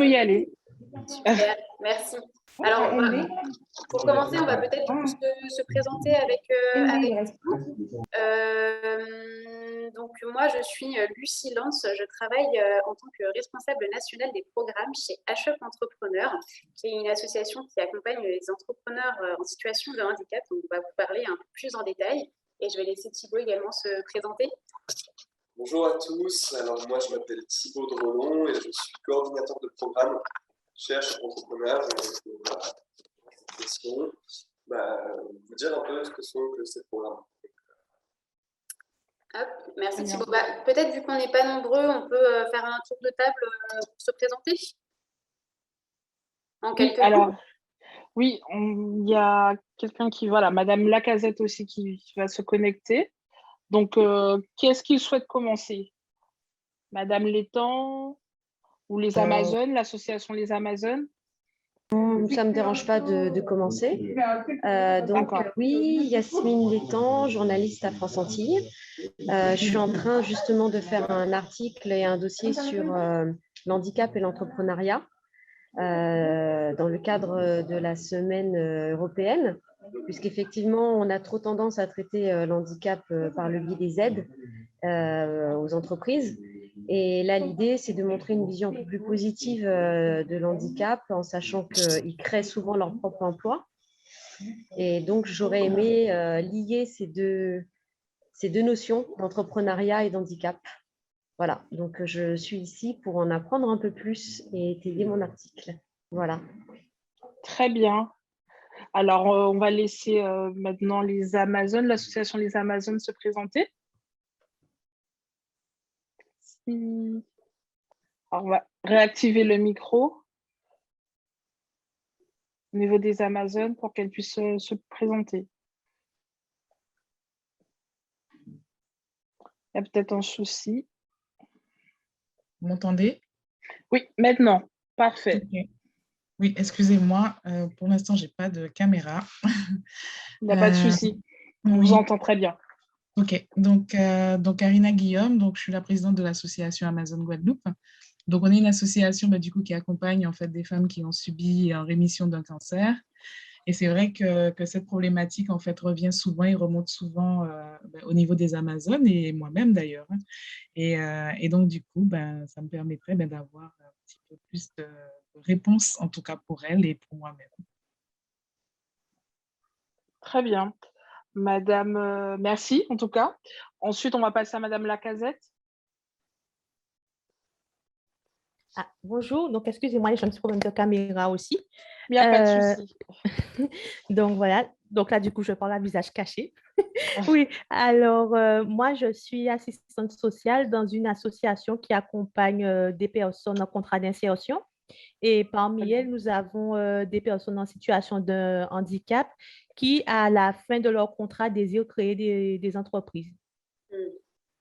y aller. Super, merci. Alors, pour commencer, on va peut-être se présenter avec vous. Donc, moi, je suis Lucie Lance. Je travaille en tant que responsable nationale des programmes chez HUP Entrepreneurs, qui est une association qui accompagne les entrepreneurs en situation de handicap. Donc, on va vous parler un peu plus en détail. Et je vais laisser Thibaut également se présenter. Bonjour à tous. Alors, moi, je m'appelle Thibaut Drelon et je suis coordinateur de programme chez HUP Entrepreneurs. Vous dire un peu ce que sont ces programmes. Hop, merci Thibaut. Peut-être, vu qu'on n'est pas nombreux, on peut faire un tour de table pour se présenter en quelques mots. Oui, il y a quelqu'un qui, Madame Lacazette aussi qui va se connecter. Donc, qui est-ce qui souhaite commencer? Madame Létang ou les Amazones, l'association Les Amazones? Ça ne me dérange pas de commencer. Oui, Yasmine Létang, journaliste à France Antilles. Je suis en train justement de faire un article et un dossier sur l'handicap et l'entrepreneuriat dans le cadre de la semaine européenne, puisqu'effectivement, on a trop tendance à traiter l'handicap par le biais des aides aux entreprises. Et là, l'idée, c'est de montrer une vision un peu plus positive de l'handicap en sachant qu'ils créent souvent leur propre emploi. Et donc, j'aurais aimé lier ces deux notions d'entrepreneuriat et d'handicap. Voilà, donc je suis ici pour en apprendre un peu plus et étayer mon article. Voilà. Très bien. Alors, on va laisser maintenant les Amazones, l'association Les Amazones se présenter. Alors, on va réactiver le micro au niveau des Amazones pour qu'elles puissent se présenter. Il y a peut-être un souci. Vous m'entendez? Oui, maintenant. Parfait. Okay. Oui, excusez-moi. Pour l'instant, je n'ai pas de caméra. Il n'y a pas de souci. On vous entend très bien. OK. Donc Karina Guillaume, donc, je suis la présidente de l'association Amazon Guadeloupe. Donc, on est une association du coup, qui accompagne en fait, des femmes qui ont subi en rémission d'un cancer. Et c'est vrai que cette problématique en fait, revient souvent et remonte souvent au niveau des Amazones et moi-même d'ailleurs. Et donc, du coup, ça me permettrait d'avoir un petit peu plus de réponses, en tout cas pour elle et pour moi-même. Très bien. Madame, merci en tout cas. Ensuite, on va passer à Madame Lacazette. Bonjour, donc excusez-moi, j'ai un petit problème de caméra aussi. Il n'y a pas de souci. Donc voilà, donc là du coup je parle à visage caché. Oui, alors moi je suis assistante sociale dans une association qui accompagne des personnes en contrat d'insertion. Et parmi elles, nous avons des personnes en situation de handicap qui, à la fin de leur contrat, désirent créer des entreprises.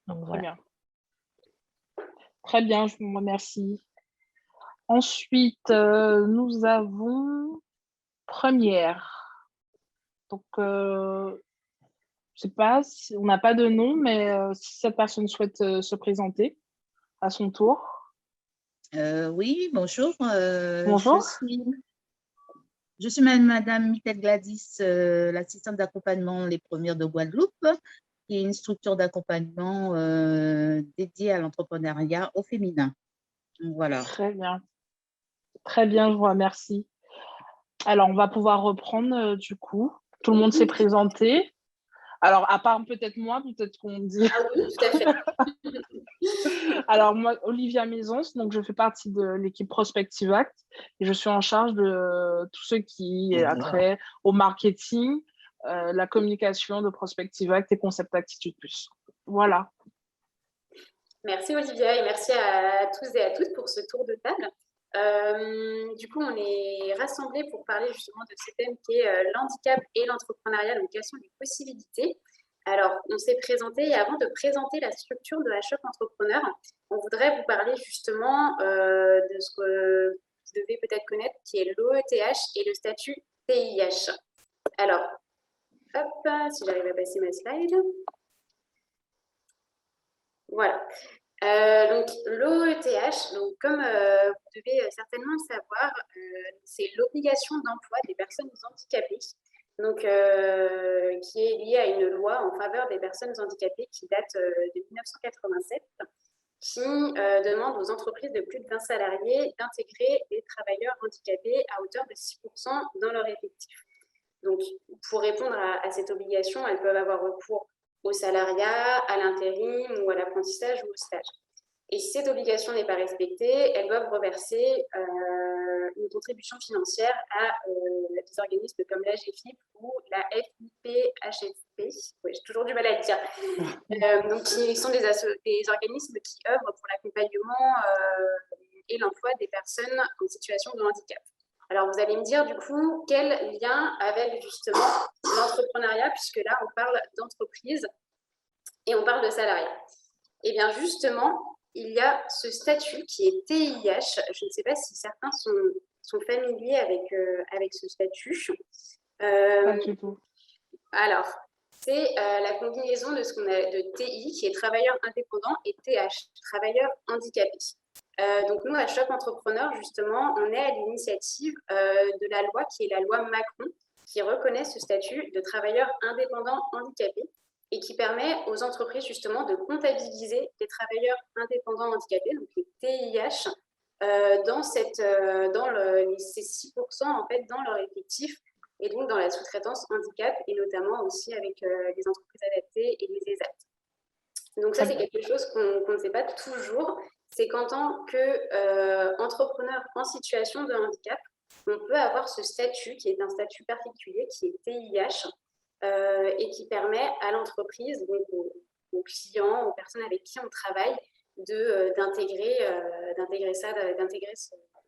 Donc, très bien. Très bien, je vous remercie. Ensuite, nous avons Première. Donc, je ne sais pas, on n'a pas de nom, mais si cette personne souhaite se présenter à son tour. Oui, bonjour. Bonjour. Je suis Madame Mithel Gladys, l'assistante d'accompagnement Les Premières de Guadeloupe, qui est une structure d'accompagnement dédiée à l'entrepreneuriat au féminin. Voilà. Très bien. Très bien, je vous remercie. Alors, on va pouvoir reprendre du coup. Tout le monde s'est présenté. Alors, à part peut-être moi, peut-être qu'on dit… Ah oui, tout à fait. Alors, moi, Olivia Maisons, donc je fais partie de l'équipe Prospective Act et je suis en charge de tout ce qui est attrait au marketing, la communication de Prospective Act et Concept Attitude Plus. Voilà. Merci Olivia et merci à tous et à toutes pour ce tour de table. Du coup, on est rassemblés pour parler justement de ce thème qui est l'handicap et l'entrepreneuriat, donc quelles sont les possibilités. Alors, on s'est présenté et avant de présenter la structure de HUP Entrepreneur, on voudrait vous parler justement de ce que vous devez peut-être connaître, qui est l'OETH et le statut TIH. Alors, hop, si j'arrive à passer ma slide. Voilà. Donc, l'OETH, donc, comme vous devez certainement le savoir, c'est l'obligation d'emploi des personnes handicapées, donc, qui est liée à une loi en faveur des personnes handicapées qui date de 1987, qui demande aux entreprises de plus de 20 salariés d'intégrer des travailleurs handicapés à hauteur de 6% dans leur effectif. Donc, pour répondre à cette obligation, elles peuvent avoir recours au salariat, à l'intérim ou à l'apprentissage ou au stage. Et si cette obligation n'est pas respectée, elles doivent reverser une contribution financière à des organismes comme la GFIP ou la FIPHFP. Ouais, j'ai toujours du mal à le dire. Donc, qui sont des organismes qui œuvrent pour l'accompagnement et l'emploi des personnes en situation de handicap. Alors, vous allez me dire, du coup, quel lien avec justement l'entrepreneuriat, puisque là, on parle d'entreprise et on parle de salariat. Eh bien, justement, il y a ce statut qui est TIH. Je ne sais pas si certains sont familiers avec ce statut. Pas du tout. Alors, c'est la combinaison de ce qu'on a de TI, qui est travailleur indépendant, et TH, travailleur handicapé. Donc, nous, à Choc Entrepreneur, justement, on est à l'initiative de la loi qui est la loi Macron, qui reconnaît ce statut de travailleur indépendant handicapé et qui permet aux entreprises, justement, de comptabiliser les travailleurs indépendants handicapés, donc les TIH, dans ces 6%, en fait, dans leur effectif, et donc dans la sous-traitance handicap, et notamment aussi avec les entreprises adaptées et les ESAT. Donc ça, c'est quelque chose qu'on ne sait pas toujours. C'est qu'en tant qu'entrepreneur en situation de handicap, on peut avoir ce statut qui est un statut particulier, qui est TIH, et qui permet à l'entreprise, donc aux clients, aux personnes avec qui on travaille, d'intégrer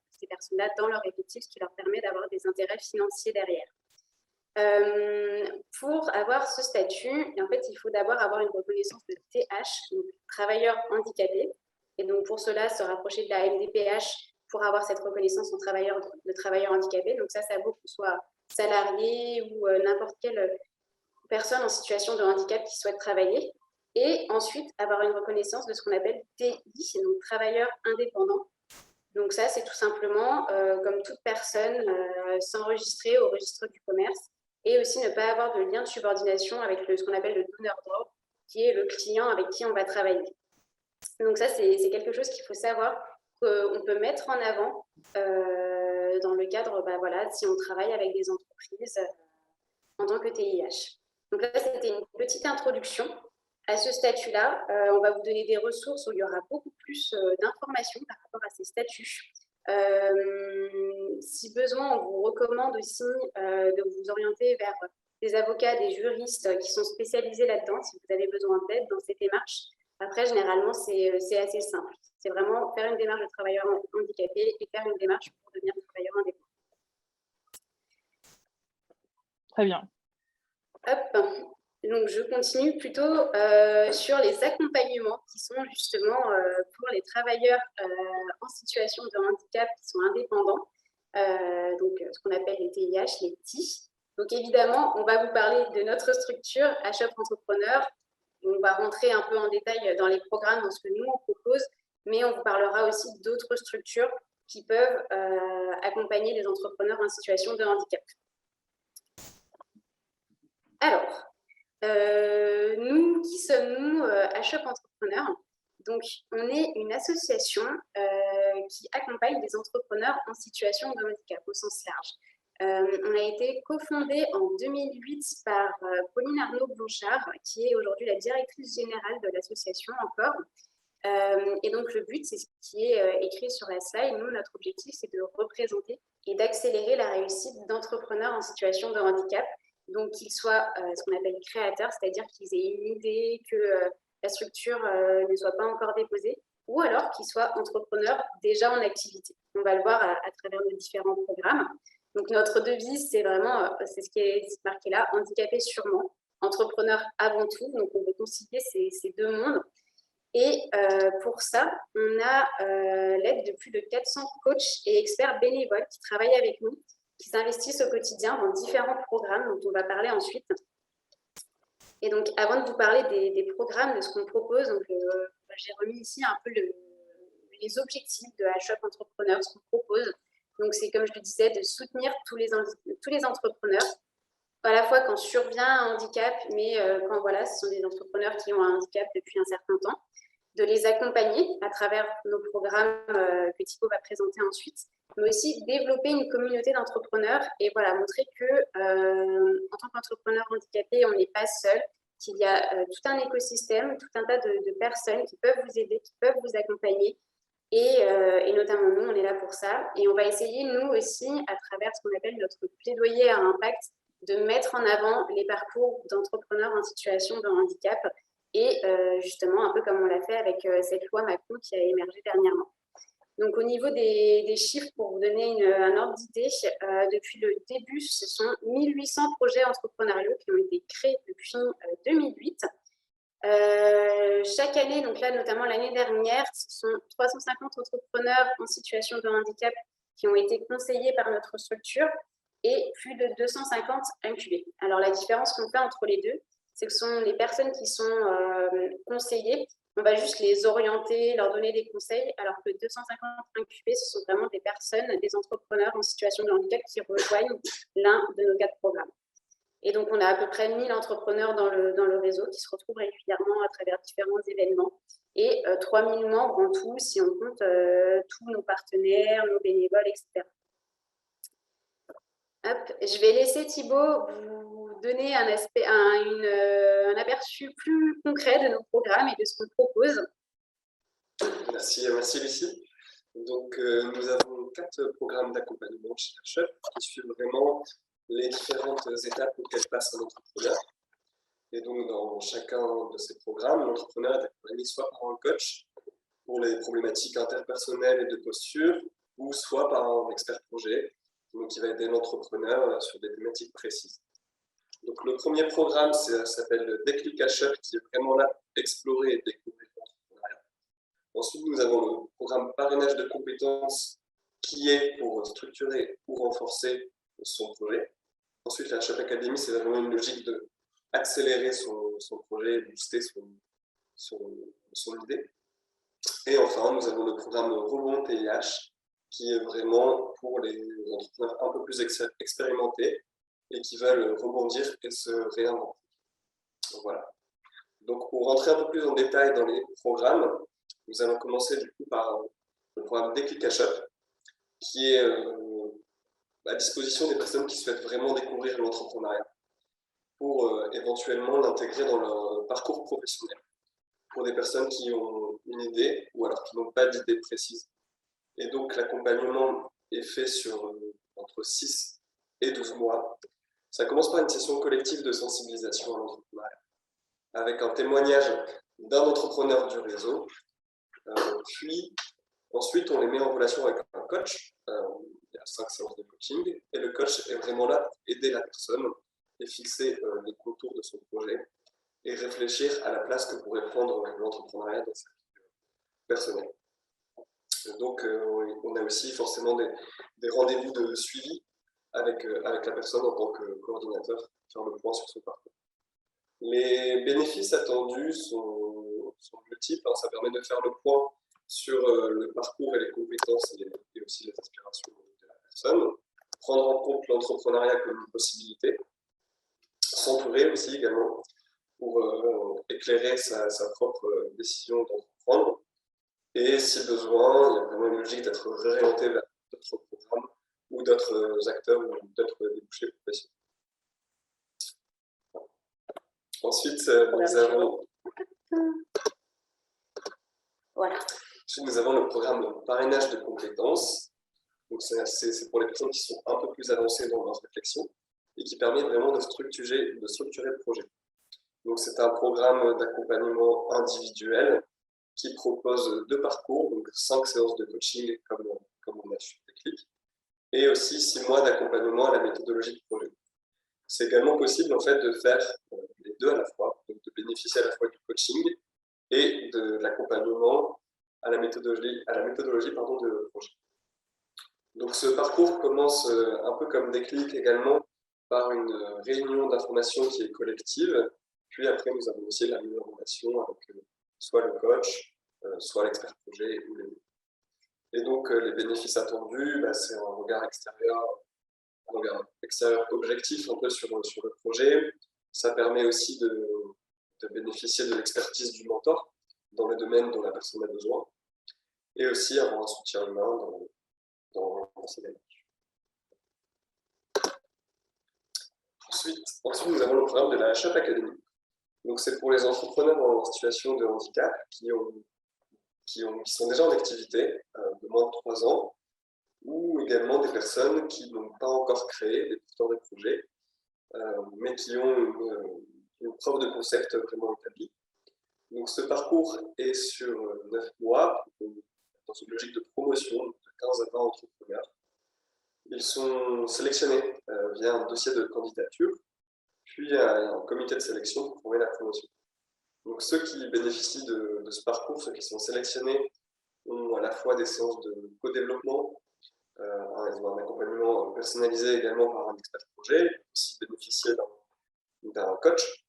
ces personnes-là dans leur effectif, ce qui leur permet d'avoir des intérêts financiers derrière. Pour avoir ce statut, en fait, il faut d'abord avoir une reconnaissance de TH, donc travailleur handicapé. Et donc, pour cela, se rapprocher de la MDPH pour avoir cette reconnaissance de travailleur handicapé. Donc, ça vaut qu'on soit salarié ou n'importe quelle personne en situation de handicap qui souhaite travailler. Et ensuite, avoir une reconnaissance de ce qu'on appelle TI, donc travailleur indépendant. Donc, ça, c'est tout simplement, comme toute personne, s'enregistrer au registre du commerce et aussi ne pas avoir de lien de subordination avec ce qu'on appelle le donneur d'ordre, qui est le client avec qui on va travailler. Donc ça, c'est quelque chose qu'il faut savoir, qu'on peut mettre en avant dans le cadre, si on travaille avec des entreprises en tant que TIH. Donc là, c'était une petite introduction à ce statut-là. On va vous donner des ressources où il y aura beaucoup plus d'informations par rapport à ces statuts. Si besoin, on vous recommande aussi de vous orienter vers des avocats, des juristes qui sont spécialisés là-dedans, si vous avez besoin d'aide dans ces démarches. Après, généralement, c'est assez simple. C'est vraiment faire une démarche de travailleur handicapé et faire une démarche pour devenir travailleur indépendant. Très bien. Hop. Donc, je continue plutôt sur les accompagnements qui sont justement pour les travailleurs en situation de handicap qui sont indépendants, donc ce qu'on appelle les TIH, les TI. Donc, évidemment, on va vous parler de notre structure à Choc Entrepreneur. On va rentrer un peu en détail dans les programmes, dans ce que nous, on propose, mais on vous parlera aussi d'autres structures qui peuvent accompagner les entrepreneurs en situation de handicap. Alors, nous, qui sommes-nous à Choc Entrepreneur? Donc, on est une association qui accompagne les entrepreneurs en situation de handicap au sens large. On a été cofondé en 2008 par Pauline Arnaud-Blanchard, qui est aujourd'hui la directrice générale de l'association encore. Et donc, le but, c'est ce qui est écrit sur la slide. Nous, notre objectif, c'est de représenter et d'accélérer la réussite d'entrepreneurs en situation de handicap. Donc, qu'ils soient ce qu'on appelle créateurs, c'est-à-dire qu'ils aient une idée, que la structure ne soit pas encore déposée, ou alors qu'ils soient entrepreneurs déjà en activité. On va le voir à travers nos différents programmes. Donc, notre devise, c'est vraiment, c'est ce qui est marqué là, handicapé sûrement, entrepreneur avant tout. Donc, on veut concilier ces deux mondes. Et pour ça, on a l'aide de plus de 400 coachs et experts bénévoles qui travaillent avec nous, qui s'investissent au quotidien dans différents programmes dont on va parler ensuite. Et donc, avant de vous parler des programmes, de ce qu'on propose, donc, j'ai remis ici un peu les objectifs de HUP Entrepreneur, ce qu'on propose. Donc, c'est comme je le disais, de soutenir tous les entrepreneurs, à la fois quand survient un handicap, mais quand voilà, ce sont des entrepreneurs qui ont un handicap depuis un certain temps, de les accompagner à travers nos programmes que Thibaut va présenter ensuite, mais aussi développer une communauté d'entrepreneurs et voilà, montrer que en tant qu'entrepreneur handicapé, on n'est pas seul, qu'il y a tout un écosystème, tout un tas de personnes qui peuvent vous aider, qui peuvent vous accompagner. Et notamment nous, on est là pour ça. Et on va essayer, nous aussi, à travers ce qu'on appelle notre plaidoyer à impact, de mettre en avant les parcours d'entrepreneurs en situation de handicap et justement, un peu comme on l'a fait avec cette loi Macron qui a émergé dernièrement. Donc, au niveau des chiffres, pour vous donner un ordre d'idée, depuis le début, ce sont 1800 projets entrepreneuriaux qui ont été créés depuis 2008. Chaque année, donc là, notamment l'année dernière, ce sont 350 entrepreneurs en situation de handicap qui ont été conseillés par notre structure et plus de 250 incubés. Alors, la différence qu'on fait entre les deux, c'est que ce sont les personnes qui sont conseillées. On va juste les orienter, leur donner des conseils, alors que 250 incubés, ce sont vraiment des personnes, des entrepreneurs en situation de handicap qui rejoignent l'un de nos 4 programmes. Et donc, on a à peu près 1000 entrepreneurs dans le réseau qui se retrouvent régulièrement à travers différents événements et 3000 membres en tout, si on compte tous nos partenaires, nos bénévoles, etc. Hop, je vais laisser Thibaut vous donner un aperçu plus concret de nos programmes et de ce qu'on propose. Merci Lucie. Donc, nous avons 4 programmes d'accompagnement chez HUP qui suivent vraiment les différentes étapes auxquelles passe un entrepreneur. Et donc, dans chacun de ces programmes, l'entrepreneur est accompagné soit par un coach pour les problématiques interpersonnelles et de posture, ou soit par un expert projet donc qui va aider l'entrepreneur sur des thématiques précises. Donc, le premier programme s'appelle Déclic HUP, qui est vraiment là pour explorer et découvrir l'entrepreneuriat. Ensuite, nous avons le programme Parrainage de compétences, qui est pour structurer ou renforcer son projet. Ensuite, la HUP Academy, c'est vraiment une logique d'accélérer son projet, booster son idée. Et enfin, nous avons le programme Rebond TIH, qui est vraiment pour les entrepreneurs un peu plus expérimentés et qui veulent rebondir et se réinventer. Voilà. Donc, pour rentrer un peu plus en détail dans les programmes, nous allons commencer du coup par le programme Déclic HUP, qui est à disposition des personnes qui souhaitent vraiment découvrir l'entrepreneuriat pour éventuellement l'intégrer dans leur parcours professionnel. Pour des personnes qui ont une idée ou alors qui n'ont pas d'idée précise. Et donc, l'accompagnement est fait sur entre 6 et 12 mois. Ça commence par une session collective de sensibilisation à l'entrepreneuriat, avec un témoignage d'un entrepreneur du réseau. Puis, ensuite, on les met en relation avec un coach. Il y a 5 séances de coaching. Et le coach est vraiment là pour aider la personne et fixer les contours de son projet et réfléchir à la place que pourrait prendre l'entrepreneuriat dans sa vie personnelle. Donc, on a aussi forcément des rendez-vous de suivi avec la personne en tant que coordinateur, faire le point sur son parcours. Les bénéfices attendus sont multiples. Ça permet de faire le point sur le parcours et les compétences et aussi les aspirations de la personne, prendre en compte l'entrepreneuriat comme une possibilité, s'entourer aussi également pour éclairer sa propre décision d'entreprendre. Et si besoin, il y a vraiment une logique d'être réorienté vers d'autres programmes ou d'autres acteurs ou d'autres débouchés professionnels. Ensuite, nous avons le programme Parrainage de compétences. C'est pour les personnes qui sont un peu plus avancées dans leur réflexion et qui permet vraiment de structurer le projet. Donc, c'est un programme d'accompagnement individuel qui propose 2 parcours, donc 5 séances de coaching comme on a sur Déclic, et aussi 6 mois d'accompagnement à la méthodologie de projet. C'est également possible en fait de faire les 2 à la fois, donc de bénéficier à la fois du coaching et de l'accompagnement à la méthodologie de projet. Donc ce parcours commence un peu comme Déclic également par une réunion d'information qui est collective Puis après, nous avons aussi la mise en relation avec soit le coach, soit l'expert projet ou les deux. Et donc, les bénéfices attendus, c'est un regard extérieur objectif un peu sur le projet. Ça permet aussi de bénéficier de l'expertise du mentor dans le domaine dont la personne a besoin, et aussi avoir un soutien humain dans ces démarches. Ensuite, nous avons le programme de la HUP Academy. Donc, c'est pour les entrepreneurs en situation de handicap qui sont déjà en activité de moins de 3 ans, ou également des personnes qui n'ont pas encore créé des porteurs de projets, mais qui ont une preuve de concept vraiment établie. Donc, ce parcours est sur 9 mois, dans une logique de promotion de 15 à 20 entrepreneurs. Ils sont sélectionnés via un dossier de candidature, puis un comité de sélection pour former la promotion. Donc, ceux qui bénéficient de ce parcours, ceux qui sont sélectionnés, ont à la fois des séances de co-développement, ils ont un accompagnement personnalisé également par un expert projet, ils peuvent aussi bénéficier d'un coach.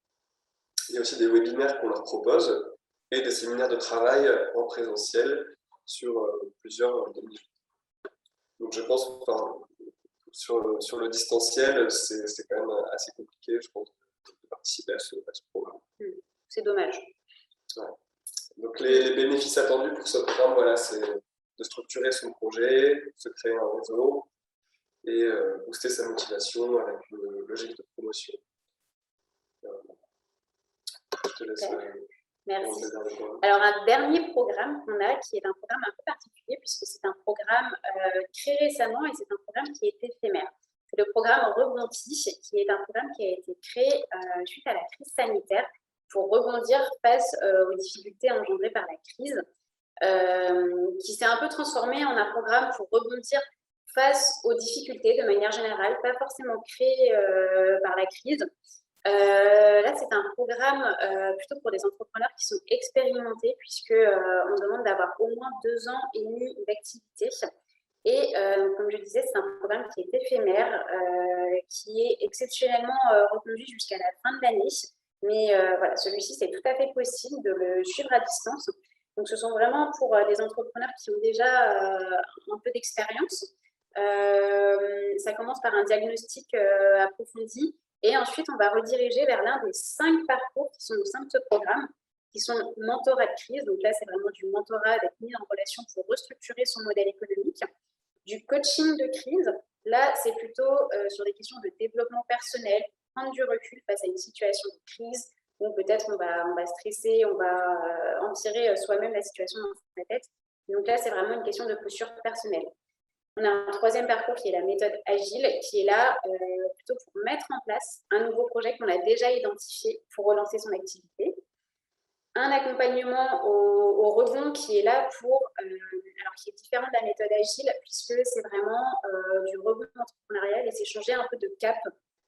Il y a aussi des webinaires qu'on leur propose et des séminaires de travail en présentiel sur plusieurs demi-journées. Donc je pense sur le distanciel, c'est quand même assez compliqué, je pense, de participer à ce programme. C'est dommage. Ouais. Donc les bénéfices attendus pour ce programme, voilà, c'est de structurer son projet, se créer un réseau et booster sa motivation avec une logique de promotion. Je te laisse. Merci. Alors, un dernier programme qu'on a, qui est un programme un peu particulier, puisque c'est un programme créé récemment et c'est un programme qui est éphémère. C'est le programme Rebonti, qui est un programme qui a été créé suite à la crise sanitaire pour rebondir face aux difficultés engendrées par la crise, qui s'est un peu transformé en un programme pour rebondir face aux difficultés de manière générale, pas forcément créé par la crise. Là, c'est un programme plutôt pour des entrepreneurs qui sont expérimentés, puisqu'on demande d'avoir au moins 2 ans et demi d'activité. Et comme je disais, c'est un programme qui est éphémère, qui est exceptionnellement reconduit jusqu'à la fin de l'année. Mais voilà, celui-ci, c'est tout à fait possible de le suivre à distance. Donc, ce sont vraiment pour des entrepreneurs qui ont déjà un peu d'expérience. Ça commence par un diagnostic approfondi. Et ensuite, on va rediriger vers l'un des 5 parcours qui sont au sein de ce programme, qui sont mentorat de crise. Donc là, c'est vraiment du mentorat d'être mis en relation pour restructurer son modèle économique. Du coaching de crise, là, c'est plutôt sur des questions de développement personnel, prendre du recul face à une situation de crise, où peut-être on va stresser, on va empirer soi-même la situation dans sa tête. Donc là, c'est vraiment une question de posture personnelle. On a un 3e parcours qui est la méthode agile, qui est là plutôt pour mettre en place un nouveau projet qu'on a déjà identifié pour relancer son activité. Un accompagnement au rebond qui est là alors qui est différent de la méthode agile, puisque c'est vraiment du rebond entrepreneurial et c'est changer un peu de cap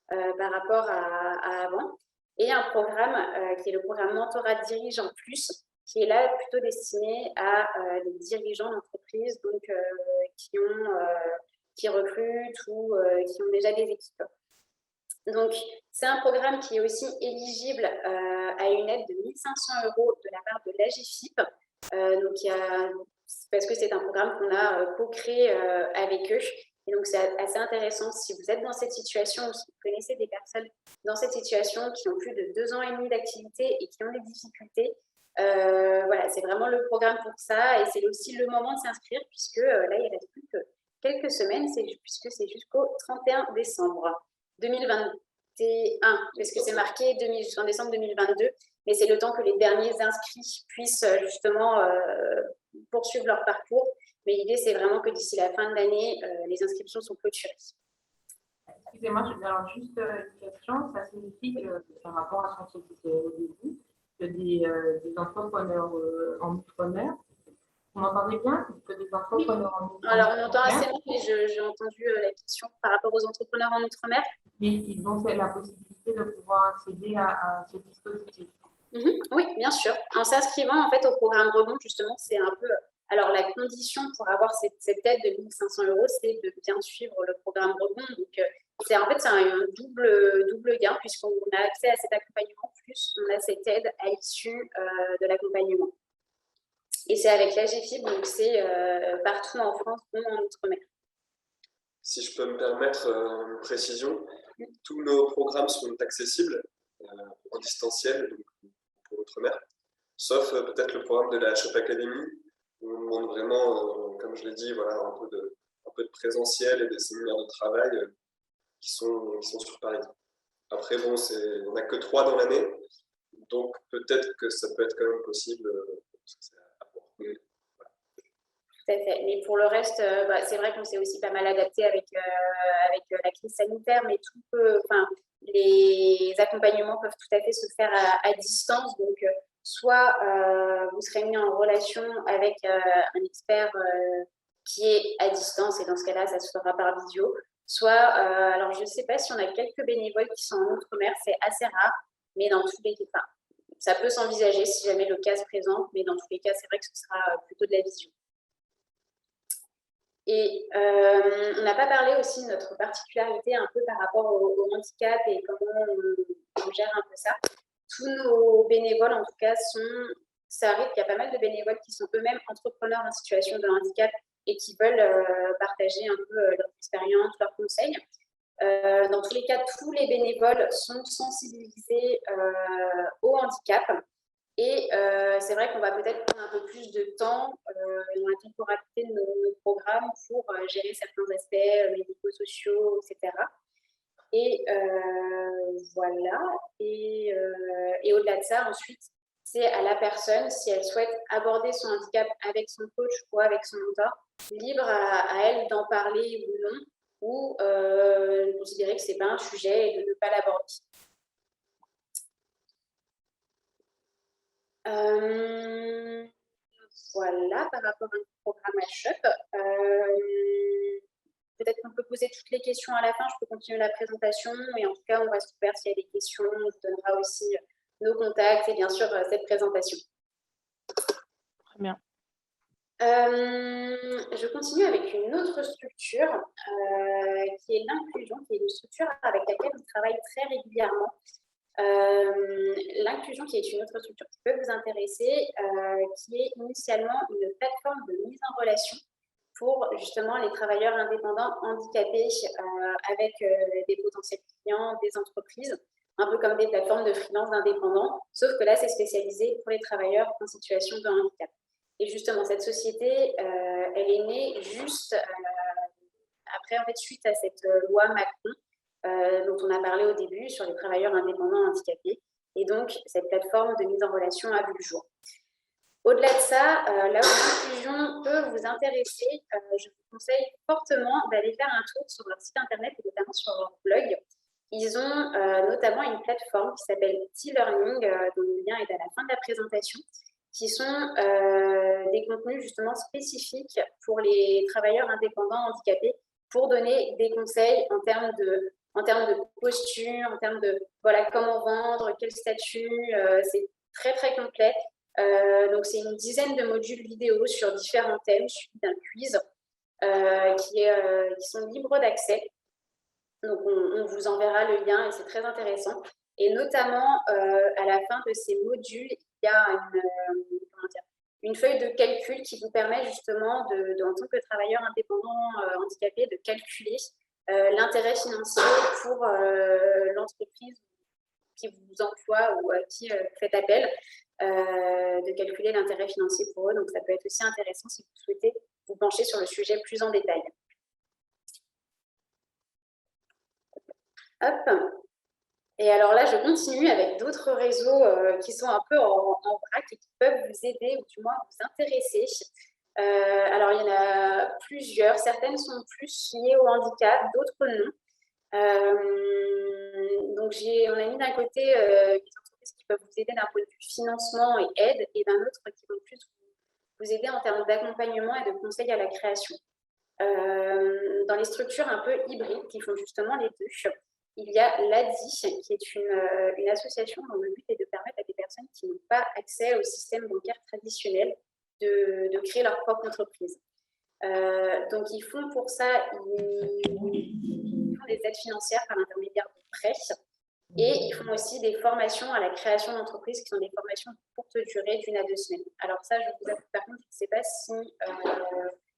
par rapport à avant. Et un programme qui est le programme Mentorat Dirigeant Plus, qui est là plutôt destiné à des dirigeants d'entreprise donc, qui recrutent ou qui ont déjà des équipes. Donc, c'est un programme qui est aussi éligible à une aide de 1 500 € de la part de l'AGFIP. Parce que c'est un programme qu'on a co-créé avec eux. Et donc, c'est assez intéressant si vous êtes dans cette situation ou si vous connaissez des personnes dans cette situation qui ont plus de 2 ans et demi d'activité et qui ont des difficultés. Voilà, c'est vraiment le programme pour ça et c'est aussi le moment de s'inscrire puisque là, il ne reste plus que quelques semaines puisque c'est jusqu'au 31 décembre 2021, parce que c'est marqué jusqu'en décembre 2022, mais c'est le temps que les derniers inscrits puissent justement poursuivre leur parcours. Mais l'idée, c'est vraiment que d'ici la fin de l'année, les inscriptions sont clôturées. Excusez-moi, alors juste une question. Ça signifie que, par rapport à ce qu'on disait au début, que des entrepreneurs en outre-mer, vous m'entendez bien? Que des entrepreneurs en outre-mer. Alors, on entend assez bien, mais j'ai entendu la question par rapport aux entrepreneurs en outre-mer. Mais ils ont la possibilité de pouvoir accéder à ce dispositif. Oui, bien sûr. En s'inscrivant en fait au programme Rebond, justement, c'est un peu. Alors, la condition pour avoir cette aide de 1 500 €, c'est de bien suivre le programme Rebond. Donc, En fait, c'est un double gain puisqu'on a accès à cet accompagnement, plus on a cette aide à l'issue de l'accompagnement. Et c'est avec l'AGFIP, donc c'est partout en France ou en Outre-mer. Si je peux me permettre une précision, tous nos programmes sont accessibles en distanciel donc, pour l'Outre-mer, sauf peut-être le programme de la Shop Academy, où on demande vraiment, comme je l'ai dit, voilà, un peu de présentiel et des séminaires de travail qui sont sur Paris. Après, bon, on n'a que 3 dans l'année, donc peut-être que ça peut être quand même possible. Tout à fait. Mais pour le reste, c'est vrai qu'on s'est aussi pas mal adapté avec la crise sanitaire, mais les accompagnements peuvent tout à fait se faire à distance. Donc, soit vous serez mis en relation avec un expert qui est à distance, et dans ce cas-là, ça se fera par visio. Soit, alors je ne sais pas si on a quelques bénévoles qui sont en Outre-mer, c'est assez rare, mais dans tous les cas, ça peut s'envisager si jamais le cas se présente, mais dans tous les cas, c'est vrai que ce sera plutôt de la visio. Et on n'a pas parlé aussi de notre particularité un peu par rapport au handicap et comment on gère un peu ça. Tous nos bénévoles, en tout cas, ça arrive qu'il y a pas mal de bénévoles qui sont eux-mêmes entrepreneurs en situation de handicap et qui veulent partager un peu leur expérience, leurs conseils. Dans tous les cas, tous les bénévoles sont sensibilisés au handicap. Et c'est vrai qu'on va peut-être prendre un peu plus de temps dans la temporalité de nos programmes pour gérer certains aspects médico-sociaux, etc. Et voilà. Et au-delà de ça, ensuite, c'est à la personne, si elle souhaite aborder son handicap avec son coach ou avec son mentor, libre à elle d'en parler ou non, ou de considérer que ce n'est pas un sujet et de ne pas l'aborder. Voilà, par rapport à un programme à Shop. Peut-être qu'on peut poser toutes les questions à la fin, je peux continuer la présentation, et en tout cas, on reste ouvert s'il y a des questions, on vous donnera aussi nos contacts et bien sûr cette présentation. Très bien. Je continue avec une autre structure qui est l'inclusion, qui est une structure avec laquelle on travaille très régulièrement. L'inclusion, qui est une autre structure qui peut vous intéresser, qui est initialement une plateforme de mise en relation pour justement les travailleurs indépendants handicapés avec des potentiels clients, des entreprises, un peu comme des plateformes de freelance d'indépendants, sauf que là, c'est spécialisé pour les travailleurs en situation de handicap. Et justement, cette société, elle est née juste après, en fait, suite à cette loi Macron, dont on a parlé au début sur les travailleurs indépendants handicapés. Et donc, cette plateforme de mise en relation a vu le jour. Au-delà de ça, là où l'inclusion peut vous intéresser, je vous conseille fortement d'aller faire un tour sur leur site internet et notamment sur leur blog. Ils ont notamment une plateforme qui s'appelle T-Learning, dont le lien est à la fin de la présentation, qui sont des contenus justement spécifiques pour les travailleurs indépendants handicapés pour donner des conseils en termes de posture, en termes de comment vendre, quel statut. C'est très, très complet. Donc, c'est une dizaine de modules vidéo sur différents thèmes, suivis d'un quiz qui sont libres d'accès. Donc, on vous enverra le lien et c'est très intéressant. Et notamment, à la fin de ces modules, il y a une feuille de calcul qui vous permet justement, en tant que travailleur indépendant handicapé, de calculer l'intérêt financier pour l'entreprise qui vous emploie ou à qui vous faites appel, de calculer l'intérêt financier pour eux. Donc, ça peut être aussi intéressant si vous souhaitez vous pencher sur le sujet plus en détail. Hop. Et alors là, je continue avec d'autres réseaux qui sont un peu en vrac et qui peuvent vous aider ou du moins vous intéresser. Alors, il y en a plusieurs. Certaines sont plus liées au handicap, d'autres non. Donc, on a mis d'un côté des entreprises qui peuvent vous aider d'un point de vue financement et aide, et d'un autre qui vont plus vous aider en termes d'accompagnement et de conseils à la création. Dans les structures un peu hybrides qui font justement les deux, il y a l'ADI, qui est une association dont le but est de permettre à des personnes qui n'ont pas accès au système bancaire traditionnel de créer leur propre entreprise. Donc, ils font pour ça, ils font des aides financières par l'intermédiaire de prêts. Et ils font aussi des formations à la création d'entreprises qui sont des formations de courte durée d'1 à 2 semaines. Alors ça, je vous avoue, par contre, je ne sais pas si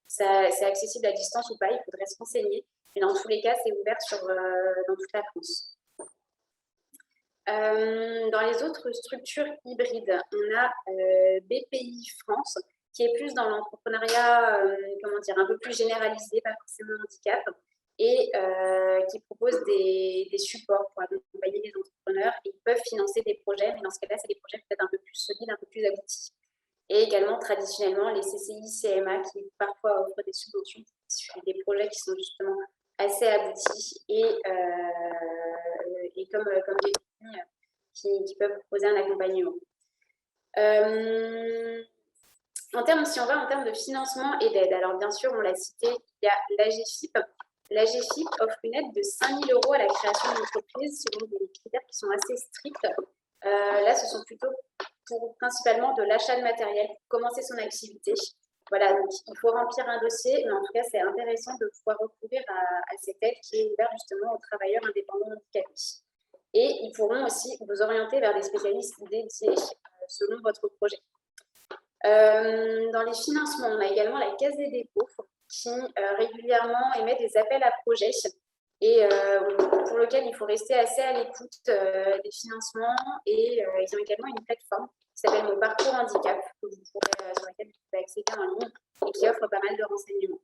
c'est accessible à distance ou pas, il faudrait se renseigner. Mais dans tous les cas, c'est ouvert dans toute la France. Dans les autres structures hybrides, on a BPI France, qui est plus dans l'entrepreneuriat, un peu plus généralisé, pas forcément handicap, et qui propose des supports pour accompagner les entrepreneurs. Et ils peuvent financer des projets, mais dans ce cas-là, c'est des projets peut-être un peu plus solides, un peu plus aboutis. Et également, traditionnellement, les CCI, CMA, qui parfois offrent des subventions sur des projets qui sont justement assez aboutis et comme des qui peuvent proposer un accompagnement. Si on va en termes de financement et d'aide, alors bien sûr, on l'a cité, il y a l'AGFIP. L'AGFIP offre une aide de 5 000 € à la création d'une entreprise selon des critères qui sont assez stricts. Là, ce sont plutôt principalement de l'achat de matériel pour commencer son activité. Voilà, donc il faut remplir un dossier, mais en tout cas, c'est intéressant de pouvoir recourir à cette aide qui est ouverte justement aux travailleurs indépendants handicapés. Et ils pourront aussi vous orienter vers des spécialistes dédiés selon votre projet. Dans les financements, on a également la Caisse des dépôts qui régulièrement émet des appels à projets et pour lequel il faut rester assez à l'écoute des financements. Et ils ont également une plateforme qui s'appelle Mon Parcours Handicap, sur laquelle vous pouvez accéder en ligne et qui offre pas mal de renseignements.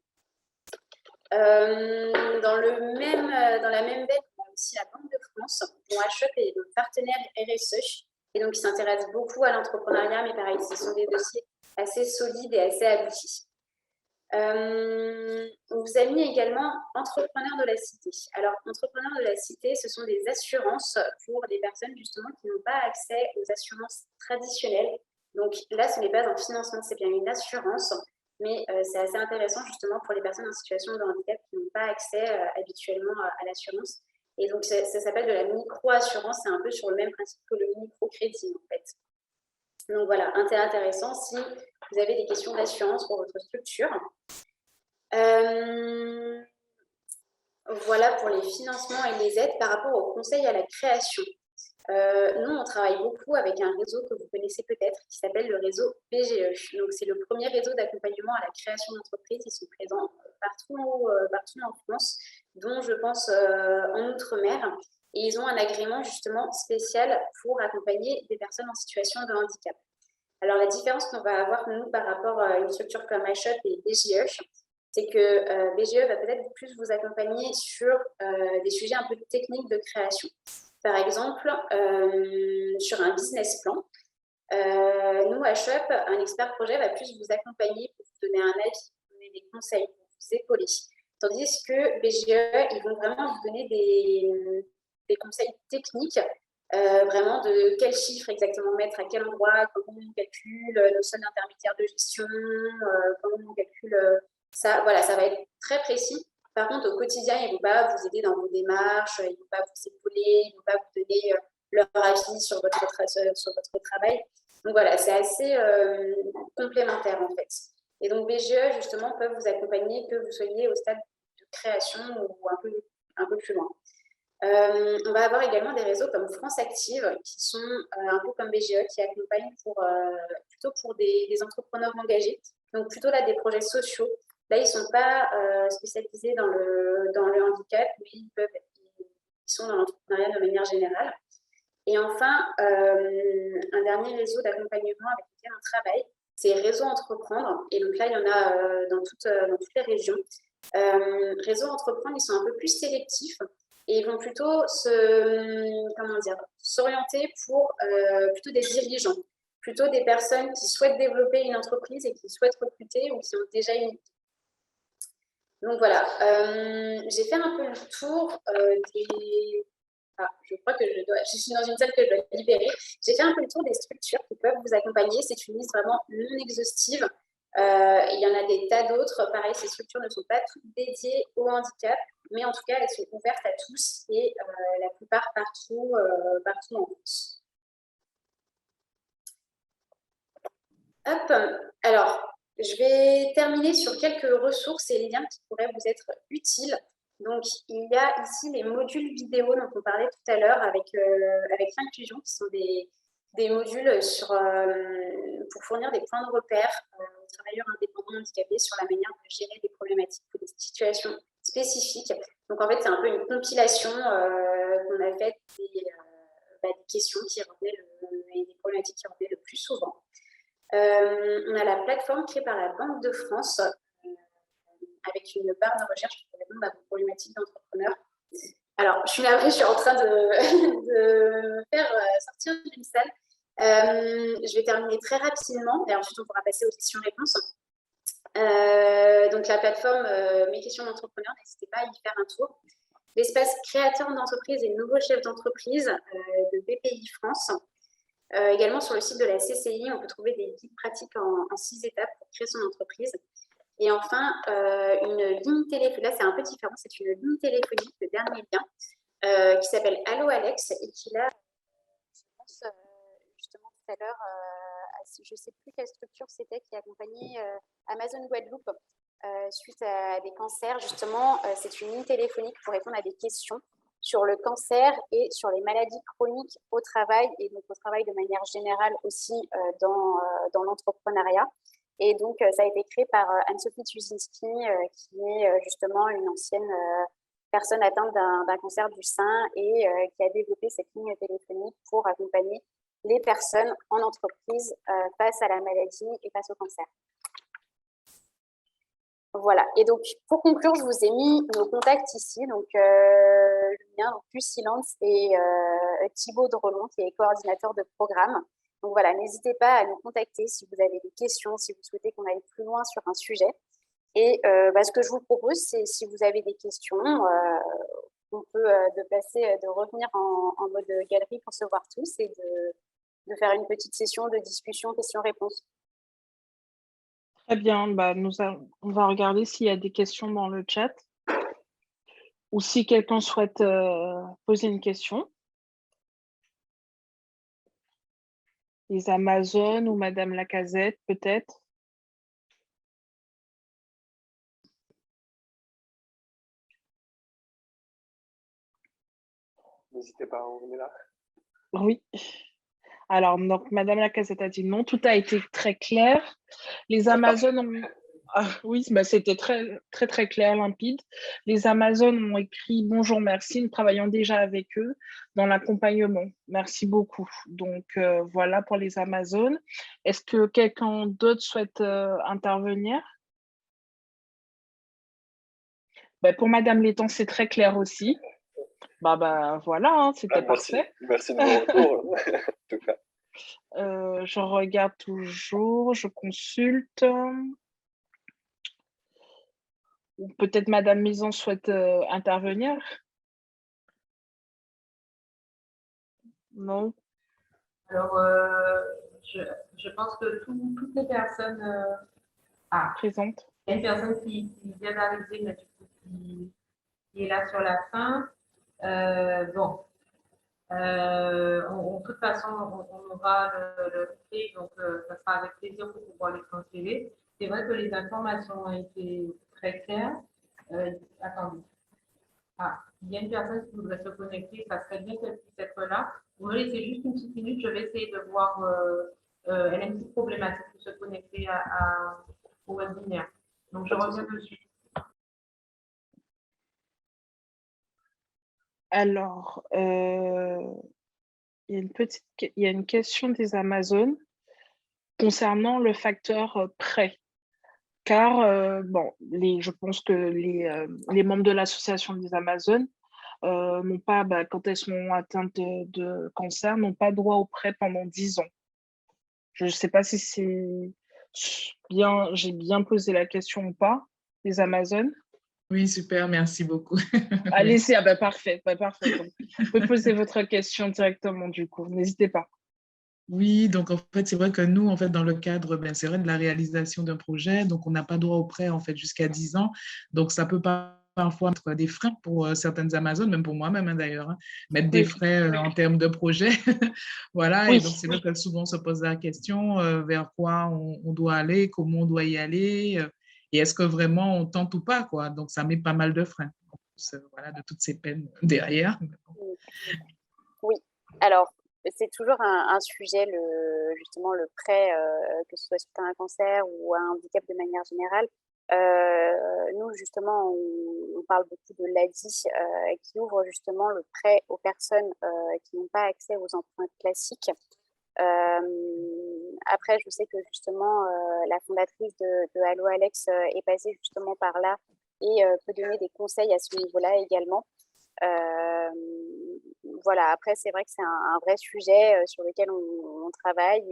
Dans la même veine, on a aussi la Banque de France, dont HUP est le partenaire RSE, et donc ils s'intéressent beaucoup à l'entrepreneuriat, mais pareil, ce sont des dossiers assez solides et assez aboutis. On vous a mis également entrepreneurs de la cité. Alors, entrepreneurs de la cité, ce sont des assurances pour des personnes justement qui n'ont pas accès aux assurances traditionnelles. Donc là, ce n'est pas un financement, c'est bien une assurance, mais c'est assez intéressant justement pour les personnes en situation de handicap qui n'ont pas accès habituellement à l'assurance. Et donc, ça s'appelle de la micro-assurance, c'est un peu sur le même principe que le microcrédit en fait. Donc voilà, intéressant si vous avez des questions d'assurance pour votre structure. Voilà pour les financements et les aides par rapport au conseil à la création. Nous, on travaille beaucoup avec un réseau que vous connaissez peut-être qui s'appelle le réseau BGE. Donc, c'est le premier réseau d'accompagnement à la création d'entreprises. Ils sont présents partout en France, dont je pense en Outre-mer. Et ils ont un agrément justement spécial pour accompagner des personnes en situation de handicap. Alors, la différence qu'on va avoir, nous, par rapport à une structure comme iShop et BGE, c'est que BGE va peut-être plus vous accompagner sur des sujets un peu techniques de création. Par exemple, sur un business plan, nous, à Shop, un expert projet va plus vous accompagner pour vous donner un avis, vous donner des conseils, pour vous épauler. Tandis que BGE, ils vont vraiment vous donner des conseils techniques, vraiment de quel chiffre exactement mettre, à quel endroit, comment on calcule le solde intermédiaire de gestion, comment on calcule ça. Voilà, ça va être très précis. Par contre, au quotidien, ils ne vont pas vous aider dans vos démarches, ils ne vont pas vous épauler, ils ne vont pas vous donner leur avis sur votre travail. Donc voilà, c'est assez complémentaire en fait. Et donc BGE, justement, peuvent vous accompagner que vous soyez au stade de création ou un peu plus loin. On va avoir également des réseaux comme France Active qui sont un peu comme BGE, qui accompagnent plutôt pour des entrepreneurs engagés, donc plutôt là des projets sociaux. Là, ils ne sont pas spécialisés dans le handicap, mais ils sont dans l'entrepreneuriat de manière générale. Et enfin, un dernier réseau d'accompagnement avec lequel on travaille, c'est Réseau Entreprendre. Et donc là, il y en a dans toutes les régions. Réseau Entreprendre, ils sont un peu plus sélectifs et ils vont plutôt s'orienter pour plutôt des dirigeants, plutôt des personnes qui souhaitent développer une entreprise et qui souhaitent recruter ou qui ont déjà une. Donc voilà, j'ai fait un peu le tour des. Je crois que je suis dans une salle que je dois libérer. J'ai fait un peu le tour des structures qui peuvent vous accompagner. C'est une liste vraiment non exhaustive. Il y en a des tas d'autres. Pareil, ces structures ne sont pas toutes dédiées au handicap, mais en tout cas, elles sont ouvertes à tous et la plupart partout en France. Hop, alors, je vais terminer sur quelques ressources et liens qui pourraient vous être utiles. Donc, il y a ici les modules vidéo dont on parlait tout à l'heure avec l'inclusion, qui sont des modules pour fournir des points de repère aux travailleurs indépendants handicapés sur la manière de gérer des problématiques ou des situations spécifiques. Donc, en fait, c'est un peu une compilation qu'on a faite des questions qui revenaient et des problématiques qui revenaient le plus souvent. On a la plateforme créée par la Banque de France avec une barre de recherche pour répondre à vos problématiques d'entrepreneurs. Alors, je suis navrée, je suis en train de me faire sortir d'une salle. Je vais terminer très rapidement et ensuite on pourra passer aux questions-réponses. Donc, la plateforme Mes questions d'entrepreneurs, n'hésitez pas à y faire un tour. L'espace créateur d'entreprise et nouveaux chefs d'entreprise de BPI France. Également sur le site de la CCI, on peut trouver des guides pratiques en 6 étapes pour créer son entreprise. Et enfin, une ligne téléphonique, là c'est un peu différent, c'est une ligne téléphonique, le dernier lien, qui s'appelle Allo Alex et qui là, je pense justement tout à l'heure, je ne sais plus quelle structure c'était qui accompagnait Amazon Guadeloupe suite à des cancers. Justement, c'est une ligne téléphonique pour répondre à des questions sur le cancer et sur les maladies chroniques au travail et donc au travail de manière générale aussi dans l'entrepreneuriat. Et donc, ça a été créé par Anne-Sophie Tuzinski, qui est justement une ancienne personne atteinte d'un cancer du sein et qui a développé cette ligne téléphonique pour accompagner les personnes en entreprise face à la maladie et face au cancer. Voilà. Et donc, pour conclure, je vous ai mis nos contacts ici. Donc, le mien, plus Silence et Thibaut Drelon, qui est coordinateur de programme. Donc voilà, n'hésitez pas à nous contacter si vous avez des questions, si vous souhaitez qu'on aille plus loin sur un sujet. Et ce que je vous propose, c'est si vous avez des questions, on peut de revenir en mode galerie pour se voir tous et de faire une petite session de discussion, questions-réponses. Très bien, on va regarder s'il y a des questions dans le chat ou si quelqu'un souhaite poser une question. Les Amazones ou Madame Lacazette, peut-être. N'hésitez pas, on est là. Oui. Alors, donc, Madame Lacazette a dit non, tout a été très clair. Les Amazones ont... oui, c'était très, très, très clair, limpide. Les Amazones ont écrit « Bonjour, merci, nous travaillons déjà avec eux dans l'accompagnement. Merci beaucoup. » Donc, voilà pour les Amazones. Est-ce que quelqu'un d'autre souhaite intervenir? Pour Madame Létang, c'est très clair aussi. Voilà, hein, c'était parfait. Merci de vos retours, en tout cas. Je regarde toujours, je consulte. Peut-être Madame Mison souhaite intervenir? Non? Alors, je pense que toutes les personnes présentes. Il y a une personne qui vient d'arriver, mais du coup, qui est là sur la fin. De toute façon, on va le faire, donc ça sera avec plaisir pour pouvoir les transférer. C'est vrai que les informations ont été très claires. Attendez. Il y a une personne qui voudrait se connecter, ça serait bien qu'elle puisse être là. Vous me laissez juste une petite minute, je vais essayer de voir. Elle a une petite problématique pour se connecter au webinaire. Donc, je reviens dessus. Alors, il y a une question des Amazones concernant le facteur prêt. Car, je pense que les membres de l'association des Amazones n'ont pas, quand elles sont atteintes de cancer, n'ont pas droit au prêt pendant 10 ans. Je ne sais pas si j'ai bien posé la question ou pas, les Amazones. Oui, super, merci beaucoup. Allez-y, parfait. Donc, vous pouvez poser votre question directement, du coup, n'hésitez pas. Oui, donc en fait, c'est vrai que nous, en fait, dans le cadre, c'est vrai, de la réalisation d'un projet, donc on n'a pas droit au prêt, en fait, jusqu'à 10 ans. Donc, ça peut parfois mettre des freins pour certaines Amazones, même pour moi-même, d'ailleurs, mettre des frais en termes de projet. Voilà, et donc c'est vrai que souvent on se pose la question vers quoi on doit aller, comment on doit y aller, et est-ce que vraiment on tente ou pas, quoi. Donc, ça met pas mal de freins. voilà, de toutes ces peines derrière. Oui, alors c'est toujours un sujet, justement le prêt, que ce soit suite à un cancer ou un handicap de manière générale. Nous, justement, on parle beaucoup de l'ADI qui ouvre justement le prêt aux personnes qui n'ont pas accès aux emprunts classiques. Après, je sais que justement, la fondatrice de Allo Alex est passée justement par là et peut donner des conseils à ce niveau-là également. Voilà, après, c'est vrai que c'est un vrai sujet sur lequel on travaille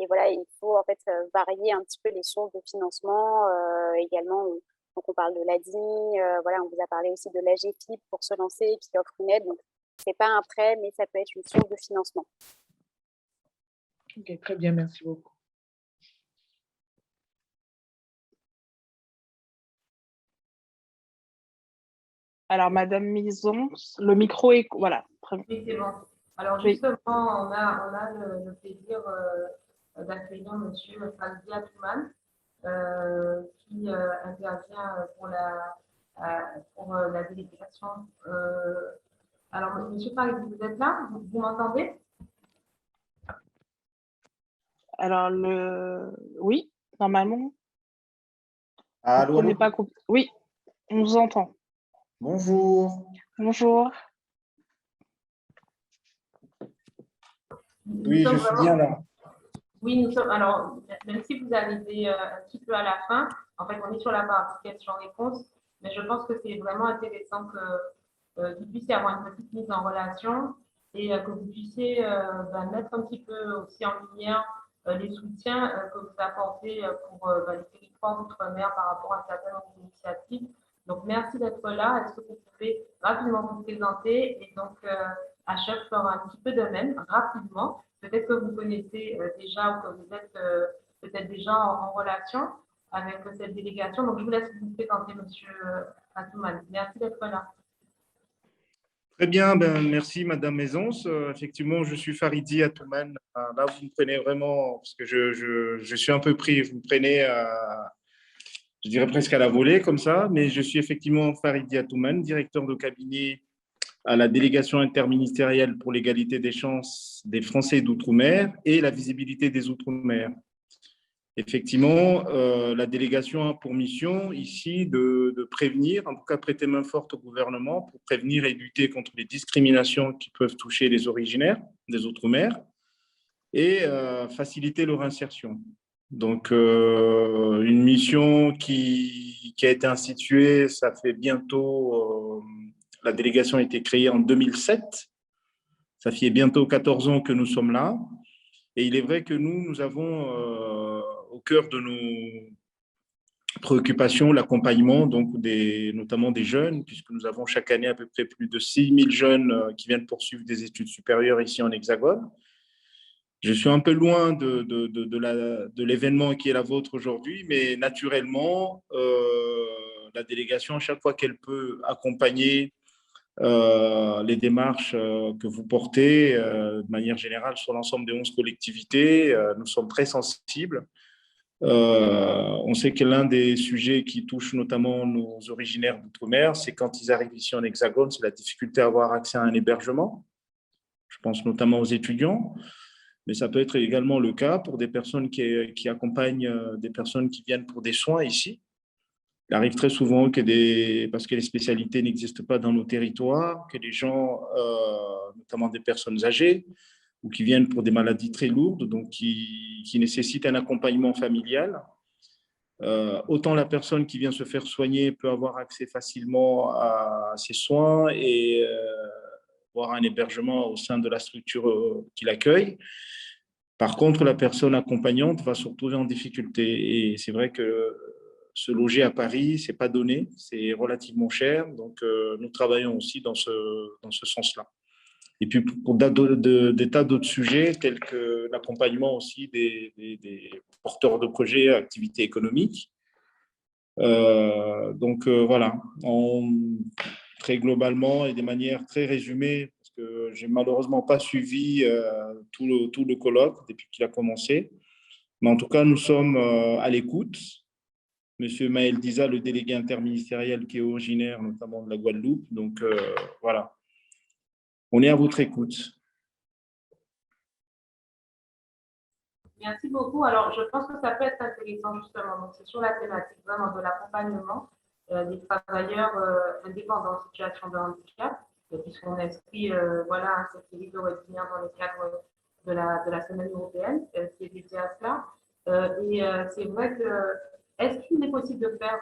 et voilà, il faut en fait varier un petit peu les sources de financement également. Donc, on parle de l'ADI, voilà, on vous a parlé aussi de l'AGFIP pour se lancer qui offre une aide. Donc, c'est pas un prêt, mais ça peut être une source de financement. Ok, très bien, merci beaucoup. Alors, Madame Mison, le micro est... Voilà. Oui, c'est bon. Alors, justement, on a le plaisir d'accueillir M. Fazli Atouman, qui intervient pour la délégation. Alors, M. Fazli, vous êtes là? Vous m'entendez? Alors, oui, normalement. Allô, On allô. n'est pas coupé. Oui, on vous entend. Bonjour. Bonjour. Oui, je suis bien là. Oui, nous sommes. Alors, même si vous arrivez un petit peu à la fin, en fait, on est sur la partie questions-réponses, mais je pense que c'est vraiment intéressant que vous puissiez avoir une petite mise en relation et que vous puissiez mettre un petit peu aussi en lumière les soutiens que vous apportez pour les territoires d'outre-mer par rapport à certaines initiatives. Donc, merci d'être là. Est-ce que vous pouvez rapidement vous présenter et donc Achef fera un petit peu de même rapidement. Peut-être que vous connaissez déjà ou que vous êtes peut-être déjà en relation avec cette délégation. Donc, je vous laisse vous présenter, Monsieur Atouman. Merci d'être là. Très bien, merci Madame Maisons. Effectivement, je suis Faridi Atouman. Là, vous me prenez vraiment, parce que je suis un peu pris, vous me prenez, je dirais presque à la volée comme ça, mais je suis effectivement Faridi Atouman, directeur de cabinet à la délégation interministérielle pour l'égalité des chances des Français d'outre-mer et la visibilité des outre-mer. Effectivement, la délégation a pour mission ici de prévenir, en tout cas prêter main forte au gouvernement pour prévenir et lutter contre les discriminations qui peuvent toucher les originaires des Outre-mer et faciliter leur insertion. Donc, une mission qui a été instituée, ça fait bientôt, la délégation a été créée en 2007. Ça fait bientôt 14 ans que nous sommes là. Et il est vrai que nous avons au cœur de nos préoccupations l'accompagnement, donc notamment des jeunes, puisque nous avons chaque année à peu près plus de 6 000 jeunes qui viennent poursuivre des études supérieures ici en Hexagone. Je suis un peu loin de l'événement qui est la vôtre aujourd'hui, mais naturellement, la délégation, à chaque fois qu'elle peut accompagner les démarches que vous portez de manière générale sur l'ensemble des 11 collectivités, nous sommes très sensibles. On sait que l'un des sujets qui touche notamment nos originaires d'outre-mer, c'est quand ils arrivent ici en Hexagone, c'est la difficulté à avoir accès à un hébergement. Je pense notamment aux étudiants, mais ça peut être également le cas pour des personnes qui accompagnent des personnes qui viennent pour des soins ici. Il arrive très souvent parce que les spécialités n'existent pas dans nos territoires, que les gens, notamment des personnes âgées, ou qui viennent pour des maladies très lourdes, donc qui nécessitent un accompagnement familial. Autant la personne qui vient se faire soigner peut avoir accès facilement à ses soins et avoir un hébergement au sein de la structure qui l'accueille. Par contre, la personne accompagnante va se retrouver en difficulté. Et c'est vrai que se loger à Paris, ce n'est pas donné, c'est relativement cher. Donc, nous travaillons aussi dans ce sens-là. Et puis, pour des tas d'autres sujets, tels que l'accompagnement aussi des porteurs de projets, activités économiques. Voilà, très globalement et de manière très résumée, parce que je n'ai malheureusement pas suivi tout le colloque depuis qu'il a commencé. Mais en tout cas, nous sommes à l'écoute Monsieur Maël Diza, le délégué interministériel qui est originaire notamment de la Guadeloupe. Donc, voilà. On est à votre écoute. Merci beaucoup. Alors, je pense que ça peut être intéressant justement. Donc, c'est sur la thématique vraiment de l'accompagnement des travailleurs indépendants en situation de handicap, puisqu'on inscrit voilà, cette série de webinaires dans le cadre de la semaine européenne qui est dédiée à cela. C'est vrai que, est-ce qu'il est possible de faire,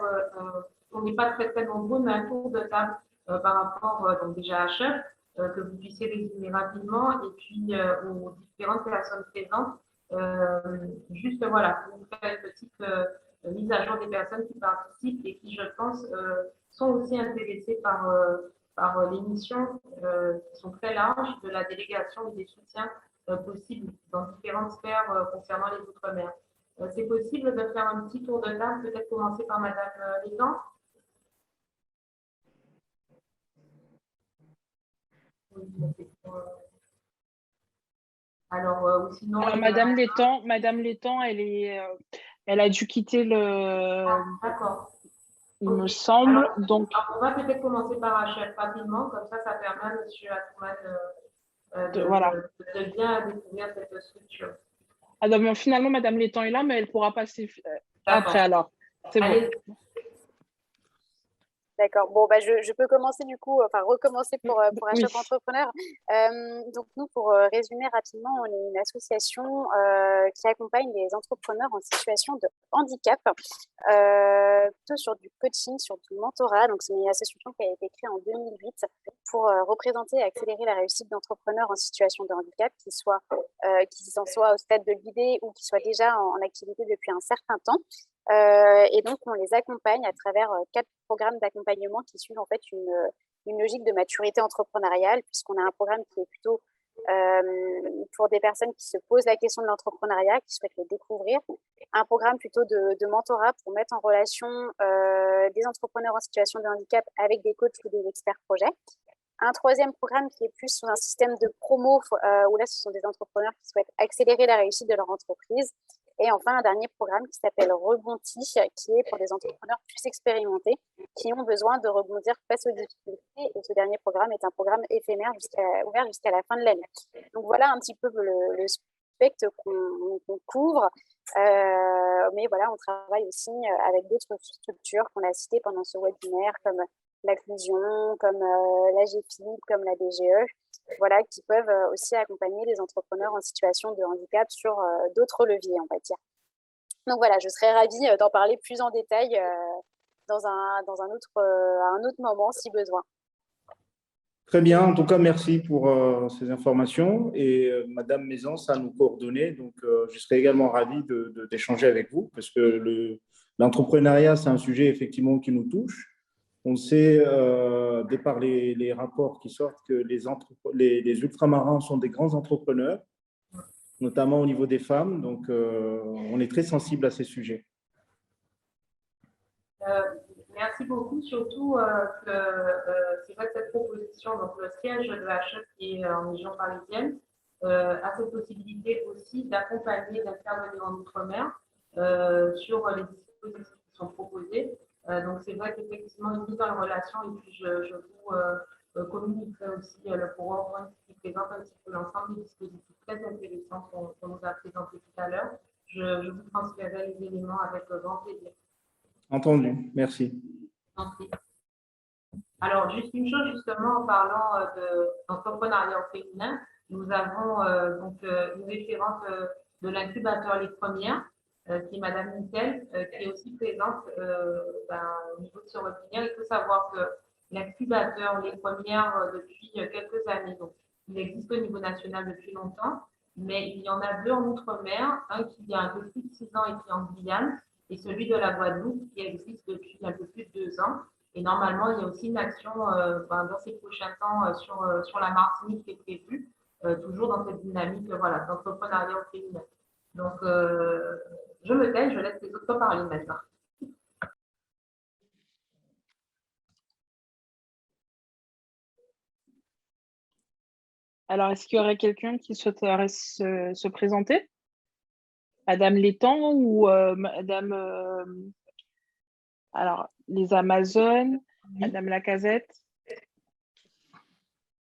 on n'est pas très très nombreux, mais un tour de table par rapport donc déjà à Chef, que vous puissiez résumer rapidement, et puis aux différentes personnes présentes. Juste voilà, pour vous faire une petite mise à jour des personnes qui participent et qui, je pense, sont aussi intéressées par les missions qui sont très larges de la délégation et des soutiens possibles dans différentes sphères concernant les Outre-mer. C'est possible de faire un petit tour de table, peut-être commencer par Madame Létang. Alors, ou sinon. Alors, Madame Létang, elle a dû quitter le. D'accord. Il me semble. Alors, donc. On va peut-être commencer par HF rapidement, comme ça permet à M. Atouman de bien découvrir cette structure. Ah, donc, finalement, Madame Létang est là, mais elle pourra passer après alors. C'est bon. D'accord. Bon, je peux commencer du coup, enfin recommencer pour HF Entrepreneur. Donc nous, pour résumer rapidement, on est une association qui accompagne les entrepreneurs en situation de handicap, plutôt sur du coaching, sur du mentorat. Donc c'est une association qui a été créée en 2008 pour représenter et accélérer la réussite d'entrepreneurs en situation de handicap, qu'ils en soient au stade de l'idée ou qui soient déjà en activité depuis un certain temps. Et donc, on les accompagne à travers 4 programmes d'accompagnement qui suivent en fait une logique de maturité entrepreneuriale, puisqu'on a un programme qui est plutôt pour des personnes qui se posent la question de l'entrepreneuriat, qui souhaitent le découvrir, un programme plutôt de mentorat pour mettre en relation des entrepreneurs en situation de handicap avec des coachs ou des experts projets. Un troisième programme qui est plus sous un système de promo, où là, ce sont des entrepreneurs qui souhaitent accélérer la réussite de leur entreprise. Et enfin, un dernier programme qui s'appelle Rebonti, qui est pour des entrepreneurs plus expérimentés, qui ont besoin de rebondir face aux difficultés. Et ce dernier programme est un programme éphémère ouvert jusqu'à la fin de l'année. Donc voilà un petit peu le spectre qu'on couvre. Mais voilà, on travaille aussi avec d'autres structures qu'on a citées pendant ce webinaire, comme l'Inclusion, comme la GFIP, comme la DGE, voilà, qui peuvent aussi accompagner les entrepreneurs en situation de handicap sur d'autres leviers, on va dire. Donc voilà, je serais ravie d'en parler plus en détail dans un autre moment, si besoin. Très bien, en tout cas, merci pour ces informations. Et Madame Maisance a nous coordonné, donc je serais également ravi d'échanger avec vous, parce que l'entrepreneuriat, c'est un sujet effectivement qui nous touche. On sait, de par les rapports qui sortent, que les ultramarins sont des grands entrepreneurs, notamment au niveau des femmes. Donc, on est très sensible à ces sujets. Merci beaucoup. Surtout que c'est vrai que cette proposition, donc le siège de HF qui est en région parisienne, a cette possibilité aussi d'accompagner, d'intervenir en outre-mer sur les dispositifs qui sont proposés. Donc, c'est vrai qu'effectivement, une mise en relation, et puis je vous communiquerai aussi le PowerPoint qui présente un petit peu l'ensemble des dispositifs très intéressants qu'on nous a présentés tout à l'heure. Je vous transférerai les éléments avec grand plaisir. Entendu, merci. Alors, juste une chose, justement, en parlant d'entrepreneuriat féminin, nous avons donc une référente de l'incubateur Les Premières, qui est Madame Nickel, qui est aussi présente au niveau de ce webinaire. Il faut savoir que l'incubateur Les Premières, depuis quelques années, donc il existe au niveau national depuis longtemps, mais il y en a 2 en Outre-mer, un qui a un peu plus de 6 ans et qui est en Guyane, et celui de la Guadeloupe qui existe depuis un peu plus de 2 ans. Et normalement, il y a aussi une action dans ces prochains temps sur la Martinique qui est prévue, toujours dans cette dynamique d'entrepreneuriat féminin. Donc, je me tais, je laisse les autres parler maintenant. Alors, est-ce qu'il y aurait quelqu'un qui souhaiterait se présenter? Madame Létang ou Madame Alors, les Amazones, Madame Lacazette.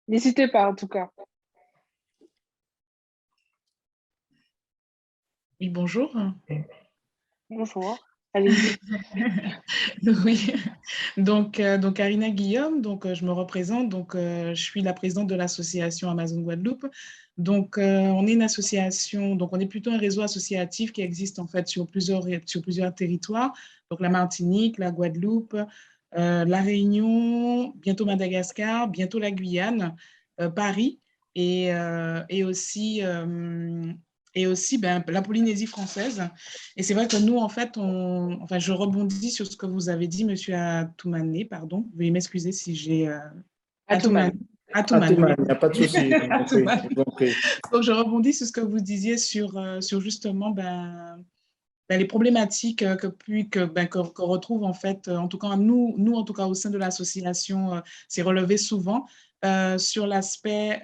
N'hésitez pas, en tout cas. Oui, bonjour. Bonjour. Allez-y. Oui, donc Arina Guillaume, je me représente, je suis la présidente de l'association Amazon Guadeloupe. Donc, on est une association, donc on est plutôt un réseau associatif qui existe en fait sur plusieurs territoires, donc la Martinique, la Guadeloupe, la Réunion, bientôt Madagascar, bientôt la Guyane, Paris et aussi la Polynésie française. Et c'est vrai que nous, en fait, je rebondis sur ce que vous avez dit, Monsieur Atoumane, pardon. Veuillez m'excuser si j'ai... Atoumane. Atoumane, il n'y a pas de souci. Donc, je rebondis sur ce que vous disiez sur justement les problématiques qu'on retrouve, en fait, en tout cas, nous, en tout cas, au sein de l'association, c'est relevé souvent sur l'aspect...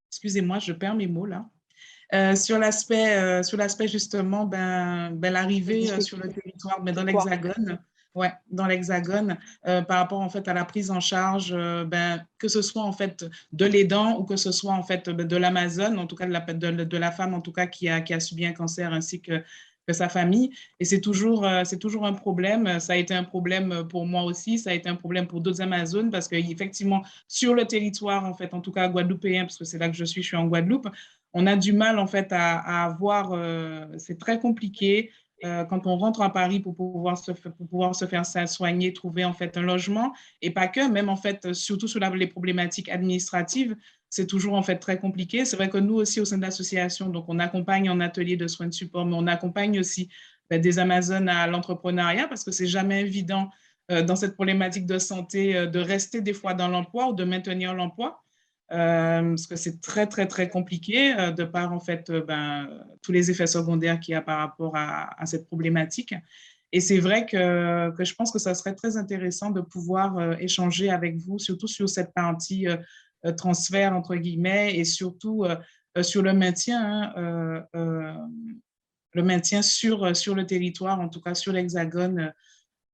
excusez-moi, je perds mes mots là. Sur l'aspect justement, l'arrivée sur le territoire, dans l'Hexagone, dans l'Hexagone, par rapport en fait à la prise en charge, que ce soit en fait de l'aidant ou que ce soit en fait de l'Amazone, en tout cas de la femme en tout cas qui a subi un cancer ainsi que sa famille. Et c'est toujours un problème. Ça a été un problème pour moi aussi, ça a été un problème pour d'autres Amazones parce qu'effectivement, sur le territoire, en fait, en tout cas guadeloupéen, parce que c'est là que je suis en Guadeloupe, on a du mal en fait à avoir, c'est très compliqué quand on rentre à Paris pour pouvoir se faire soigner, trouver en fait un logement et pas que, même en fait, surtout sur les problématiques administratives, c'est toujours en fait très compliqué. C'est vrai que nous aussi au sein de l'association, donc on accompagne en atelier de soins de support, mais on accompagne aussi des Amazones à l'entrepreneuriat parce que c'est jamais évident dans cette problématique de santé de rester des fois dans l'emploi ou de maintenir l'emploi. Parce que c'est très, très, très compliqué de par, en fait, tous les effets secondaires qu'il y a par rapport à cette problématique. Et c'est vrai que je pense que ça serait très intéressant de pouvoir échanger avec vous, surtout sur cette partie transfert, entre guillemets, et surtout sur le maintien, sur le territoire, en tout cas sur l'Hexagone.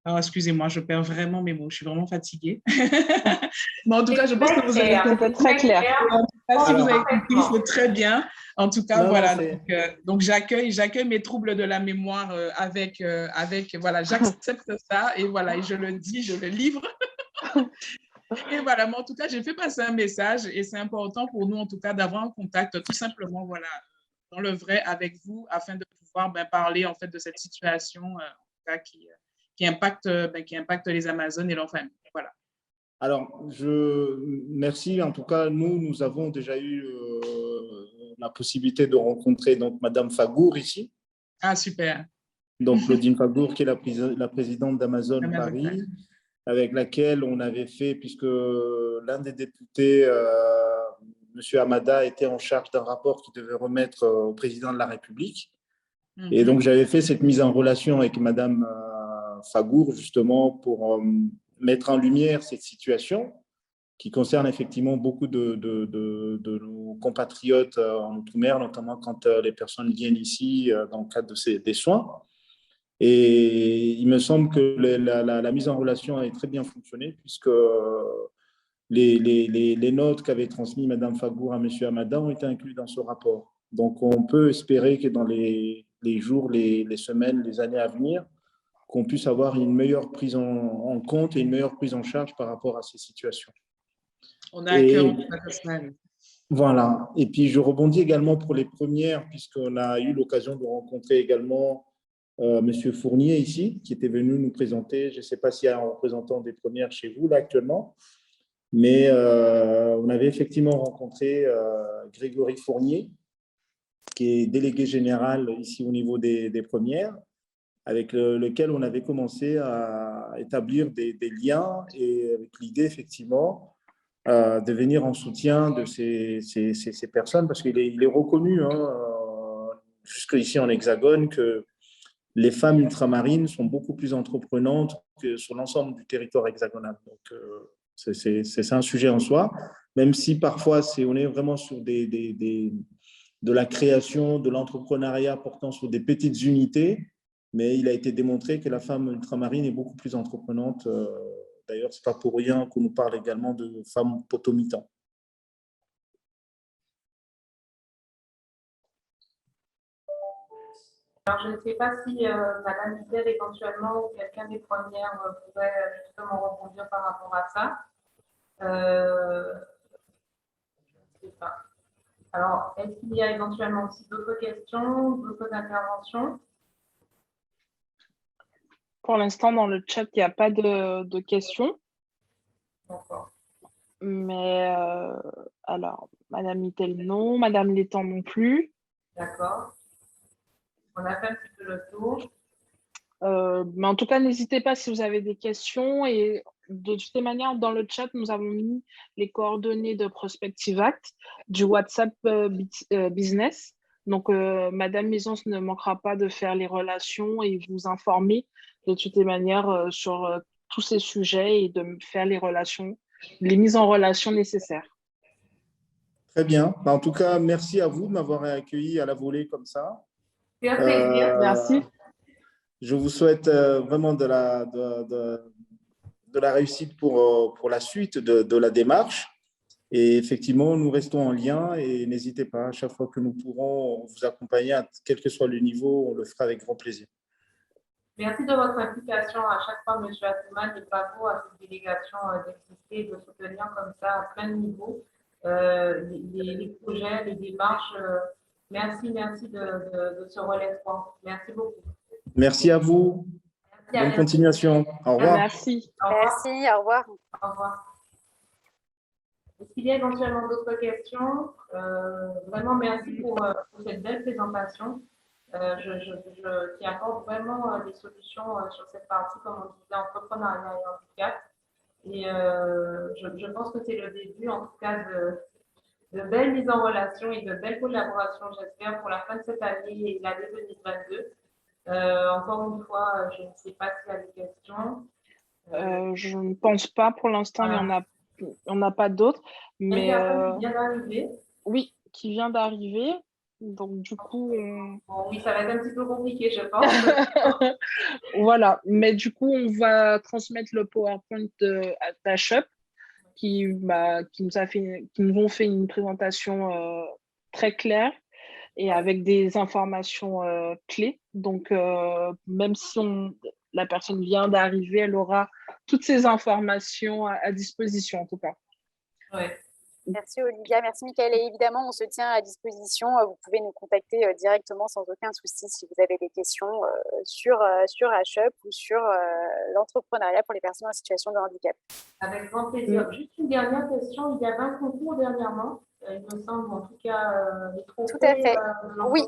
Alors, excusez-moi, je perds vraiment mes mots, je suis vraiment fatiguée. Mais en tout cas, je pense que vous avez compris très clair. En tout cas, si vous avez compris, c'est très bien. En tout cas, Non, voilà. Donc j'accueille mes troubles de la mémoire avec voilà, j'accepte ça et voilà, et je le dis, je le livre. Et voilà, mais en tout cas, j'ai fait passer un message et c'est important pour nous, en tout cas, d'avoir un contact tout simplement, voilà, dans le vrai avec vous afin de pouvoir parler en fait de cette situation en tout cas, qui impacte les Amazones et leurs familles. Voilà. Alors, merci. En tout cas, nous avons déjà eu la possibilité de rencontrer donc Madame Fagour ici. Ah, super. Donc, Claudine Fagour, qui est la présidente d'Amazon Paris, avec laquelle on avait fait, puisque l'un des députés, M. Hamada, était en charge d'un rapport qu'il devait remettre au président de la République. Et donc, j'avais fait cette mise en relation avec Madame Fagour, justement, pour mettre en lumière cette situation qui concerne effectivement beaucoup de nos compatriotes en Outre-mer, notamment quand les personnes viennent ici dans le cadre des soins. Et il me semble que la mise en relation a très bien fonctionné puisque les notes qu'avait transmises Mme Fagour à M. Hamada ont été incluses dans ce rapport. Donc, on peut espérer que dans les jours, les semaines, les années à venir, qu'on puisse avoir une meilleure prise en compte et une meilleure prise en charge par rapport à ces situations. On a à cœur en tout cas ça. Voilà. Et puis, je rebondis également pour les premières, puisqu'on a eu l'occasion de rencontrer également M. Fournier ici, qui était venu nous présenter. Je ne sais pas s'il y a un représentant des premières chez vous, là, actuellement. Mais on avait effectivement rencontré Grégory Fournier, qui est délégué général ici au niveau des premières, avec lequel on avait commencé à établir des liens et avec l'idée, effectivement, de venir en soutien de ces personnes, parce qu'il est reconnu, jusqu'ici en Hexagone, que les femmes ultramarines sont beaucoup plus entreprenantes que sur l'ensemble du territoire hexagonal. Donc, c'est un sujet en soi, même si parfois, on est vraiment sur de la création, de l'entrepreneuriat portant sur des petites unités, mais il a été démontré que la femme ultramarine est beaucoup plus entreprenante. D'ailleurs, ce n'est pas pour rien qu'on nous parle également de femmes potomitan. Alors, je ne sais pas si Madame Mitel, éventuellement, ou quelqu'un des premières pourrait justement rebondir par rapport à ça. Je ne sais pas. Alors, est-ce qu'il y a éventuellement aussi d'autres questions, d'autres interventions? Pour l'instant, dans le chat, il n'y a pas de questions. D'accord. Mais alors, Madame Mittel, non. Madame Létang non plus. D'accord. On a fait un petit peu le tour. Mais en tout cas, n'hésitez pas si vous avez des questions. Et de toutes les manières, dans le chat, nous avons mis les coordonnées de Prospective Act, du WhatsApp Business. Donc, Madame Maisons ne manquera pas de faire les relations et vous informer de toutes les manières sur tous ces sujets et de faire les relations, les mises en relation nécessaires. Très bien. En tout cas, merci à vous de m'avoir accueilli à la volée comme ça. Merci. Je vous souhaite vraiment de la réussite pour la suite de la démarche. Et effectivement, nous restons en lien et n'hésitez pas, à chaque fois que nous pourrons vous accompagner, quel que soit le niveau, on le fera avec grand plaisir. Merci de votre implication à chaque fois, M. Atouman, et bravo à cette délégation d'exister et de soutenir comme ça à plein de niveaux les projets, les démarches. Merci de ce relèvement. Merci beaucoup. Merci à vous. Merci, bonne continuation. Au revoir. Merci. Au revoir. Merci, au revoir. Au revoir. Est-ce qu'il y a éventuellement d'autres questions? Vraiment, merci pour cette belle présentation qui apporte vraiment des solutions sur cette partie, comme on disait, entrepreneuriat et handicap. Et je pense que c'est le début, en tout cas, de belles mises en relation et de belles collaborations, j'espère, pour la fin de cette année et l'année 2022. Encore une fois, je ne sais pas s'il y a des questions. Je ne pense pas pour l'instant, voilà. Il n'y en a pas d'autres. Mais qui vient d'arriver. Oui, qui vient d'arriver. Donc, du coup, Bon, oui, ça va être un petit peu compliqué, je pense. Voilà. Mais du coup, on va transmettre le PowerPoint à HUP qui nous ont fait une présentation très claire et avec des informations clés. Donc, même si la personne vient d'arriver, elle aura toutes ces informations à disposition, en tout cas. Ouais. Merci Olivia, merci Michael. Et évidemment, on se tient à disposition. Vous pouvez nous contacter directement sans aucun souci si vous avez des questions sur HUP ou sur l'entrepreneuriat pour les personnes en situation de handicap. Avec grand plaisir. Juste une dernière question. Il y avait un concours dernièrement, il me semble, en tout cas, les trophées. Tout à fait. Oui.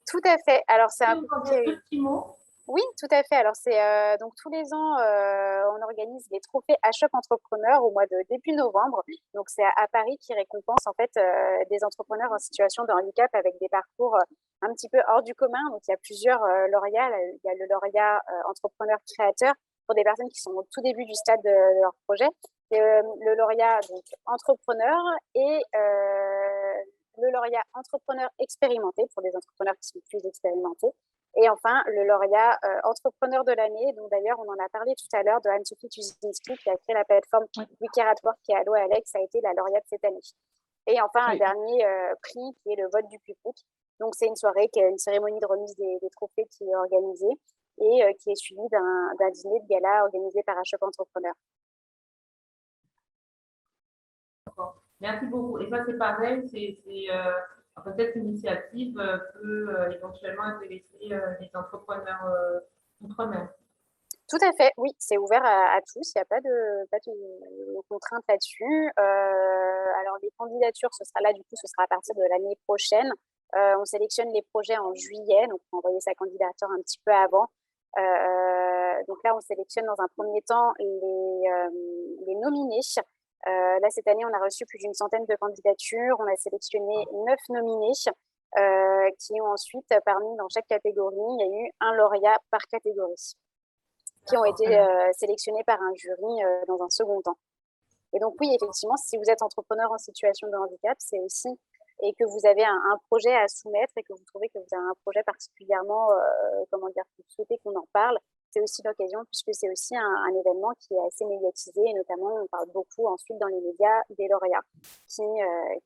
Tout à fait. Alors, c'est un petit mot. Oui, tout à fait. Alors, c'est donc tous les ans, on organise les trophées HUP Entrepreneurs au mois de début novembre. Donc, c'est à Paris qui récompense en fait des entrepreneurs en situation de handicap avec des parcours un petit peu hors du commun. Donc, il y a plusieurs lauréats. Il y a le lauréat entrepreneur créateur pour des personnes qui sont au tout début du stade de leur projet. Et, le lauréat donc, entrepreneur et le lauréat entrepreneur expérimenté pour des entrepreneurs qui sont plus expérimentés. Et enfin, le lauréat entrepreneur de l'année, donc d'ailleurs, on en a parlé tout à l'heure de Anne-Sophie Tuzinski qui a créé la plateforme We Care at Work, qui est Allo Alex, a été la lauréate cette année. Et enfin, un dernier prix qui est le vote du public. Donc, c'est une soirée, une cérémonie de remise des trophées qui est organisée et qui est suivie d'un dîner de gala organisé par HUP Entrepreneur. Merci beaucoup. Et ça, c'est pareil, peut-être l'initiative peut éventuellement intéresser les entrepreneurs outre-mer. Tout à fait, oui, c'est ouvert à tous, il n'y a pas de contraintes là-dessus. Alors, les candidatures, ce sera à partir de l'année prochaine. On sélectionne les projets en juillet, donc on va envoyer sa candidature un petit peu avant. Donc là, on sélectionne dans un premier temps les nominés. Là, cette année, on a reçu plus d'une centaine de candidatures. On a sélectionné 9 nominés qui ont ensuite, dans chaque catégorie, il y a eu un lauréat par catégorie qui ont été sélectionnés par un jury dans un second temps. Et donc, oui, effectivement, si vous êtes entrepreneur en situation de handicap, c'est aussi et que vous avez un projet à soumettre et que vous trouvez que vous avez un projet particulièrement, comment dire, que vous souhaitez qu'on en parle, c'est aussi l'occasion puisque c'est aussi un événement qui est assez médiatisé et notamment on parle beaucoup ensuite dans les médias des lauréats qui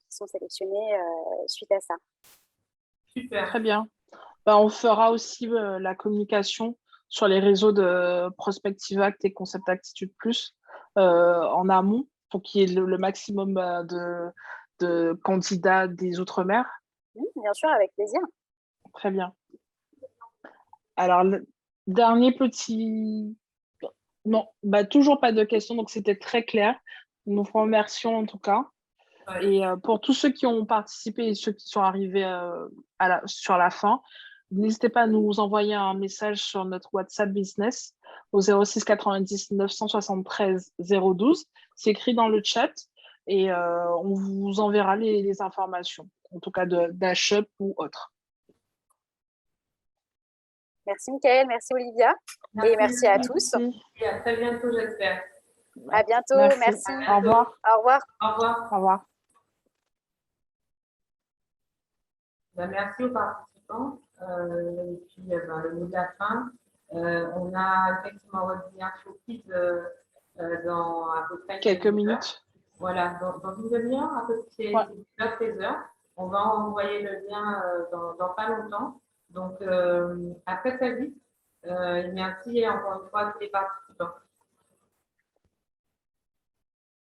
sont sélectionnés suite à ça. Super. Très bien. Ben, on fera aussi la communication sur les réseaux de Prospective Act et Concept Attitude Plus en amont pour qu'il y ait le maximum de candidats des Outre-mer. Bien sûr, avec plaisir. Très bien. Alors, le dernier petit... Non, bah, toujours pas de questions, donc c'était très clair. Nous vous remercions en tout cas. Ouais. Et pour tous ceux qui ont participé et ceux qui sont arrivés sur la fin, n'hésitez pas à nous envoyer un message sur notre WhatsApp Business au 06 90 973 012. C'est écrit dans le chat et on vous enverra les informations, en tout cas d'Ashup ou autre. Merci Mickaël, merci Olivia et merci à tous. Et à très bientôt, j'espère. À bientôt, merci. Au revoir. Au revoir. Au revoir. Au revoir. Merci aux participants. Et puis, le mot de la fin. On a effectivement reçu un showcase dans à peu près quelques minutes. Voilà, dans une demi-heure, à peu près 16h. On va envoyer le lien dans pas longtemps. Donc, à très vite. Et merci encore une fois à tous les participants.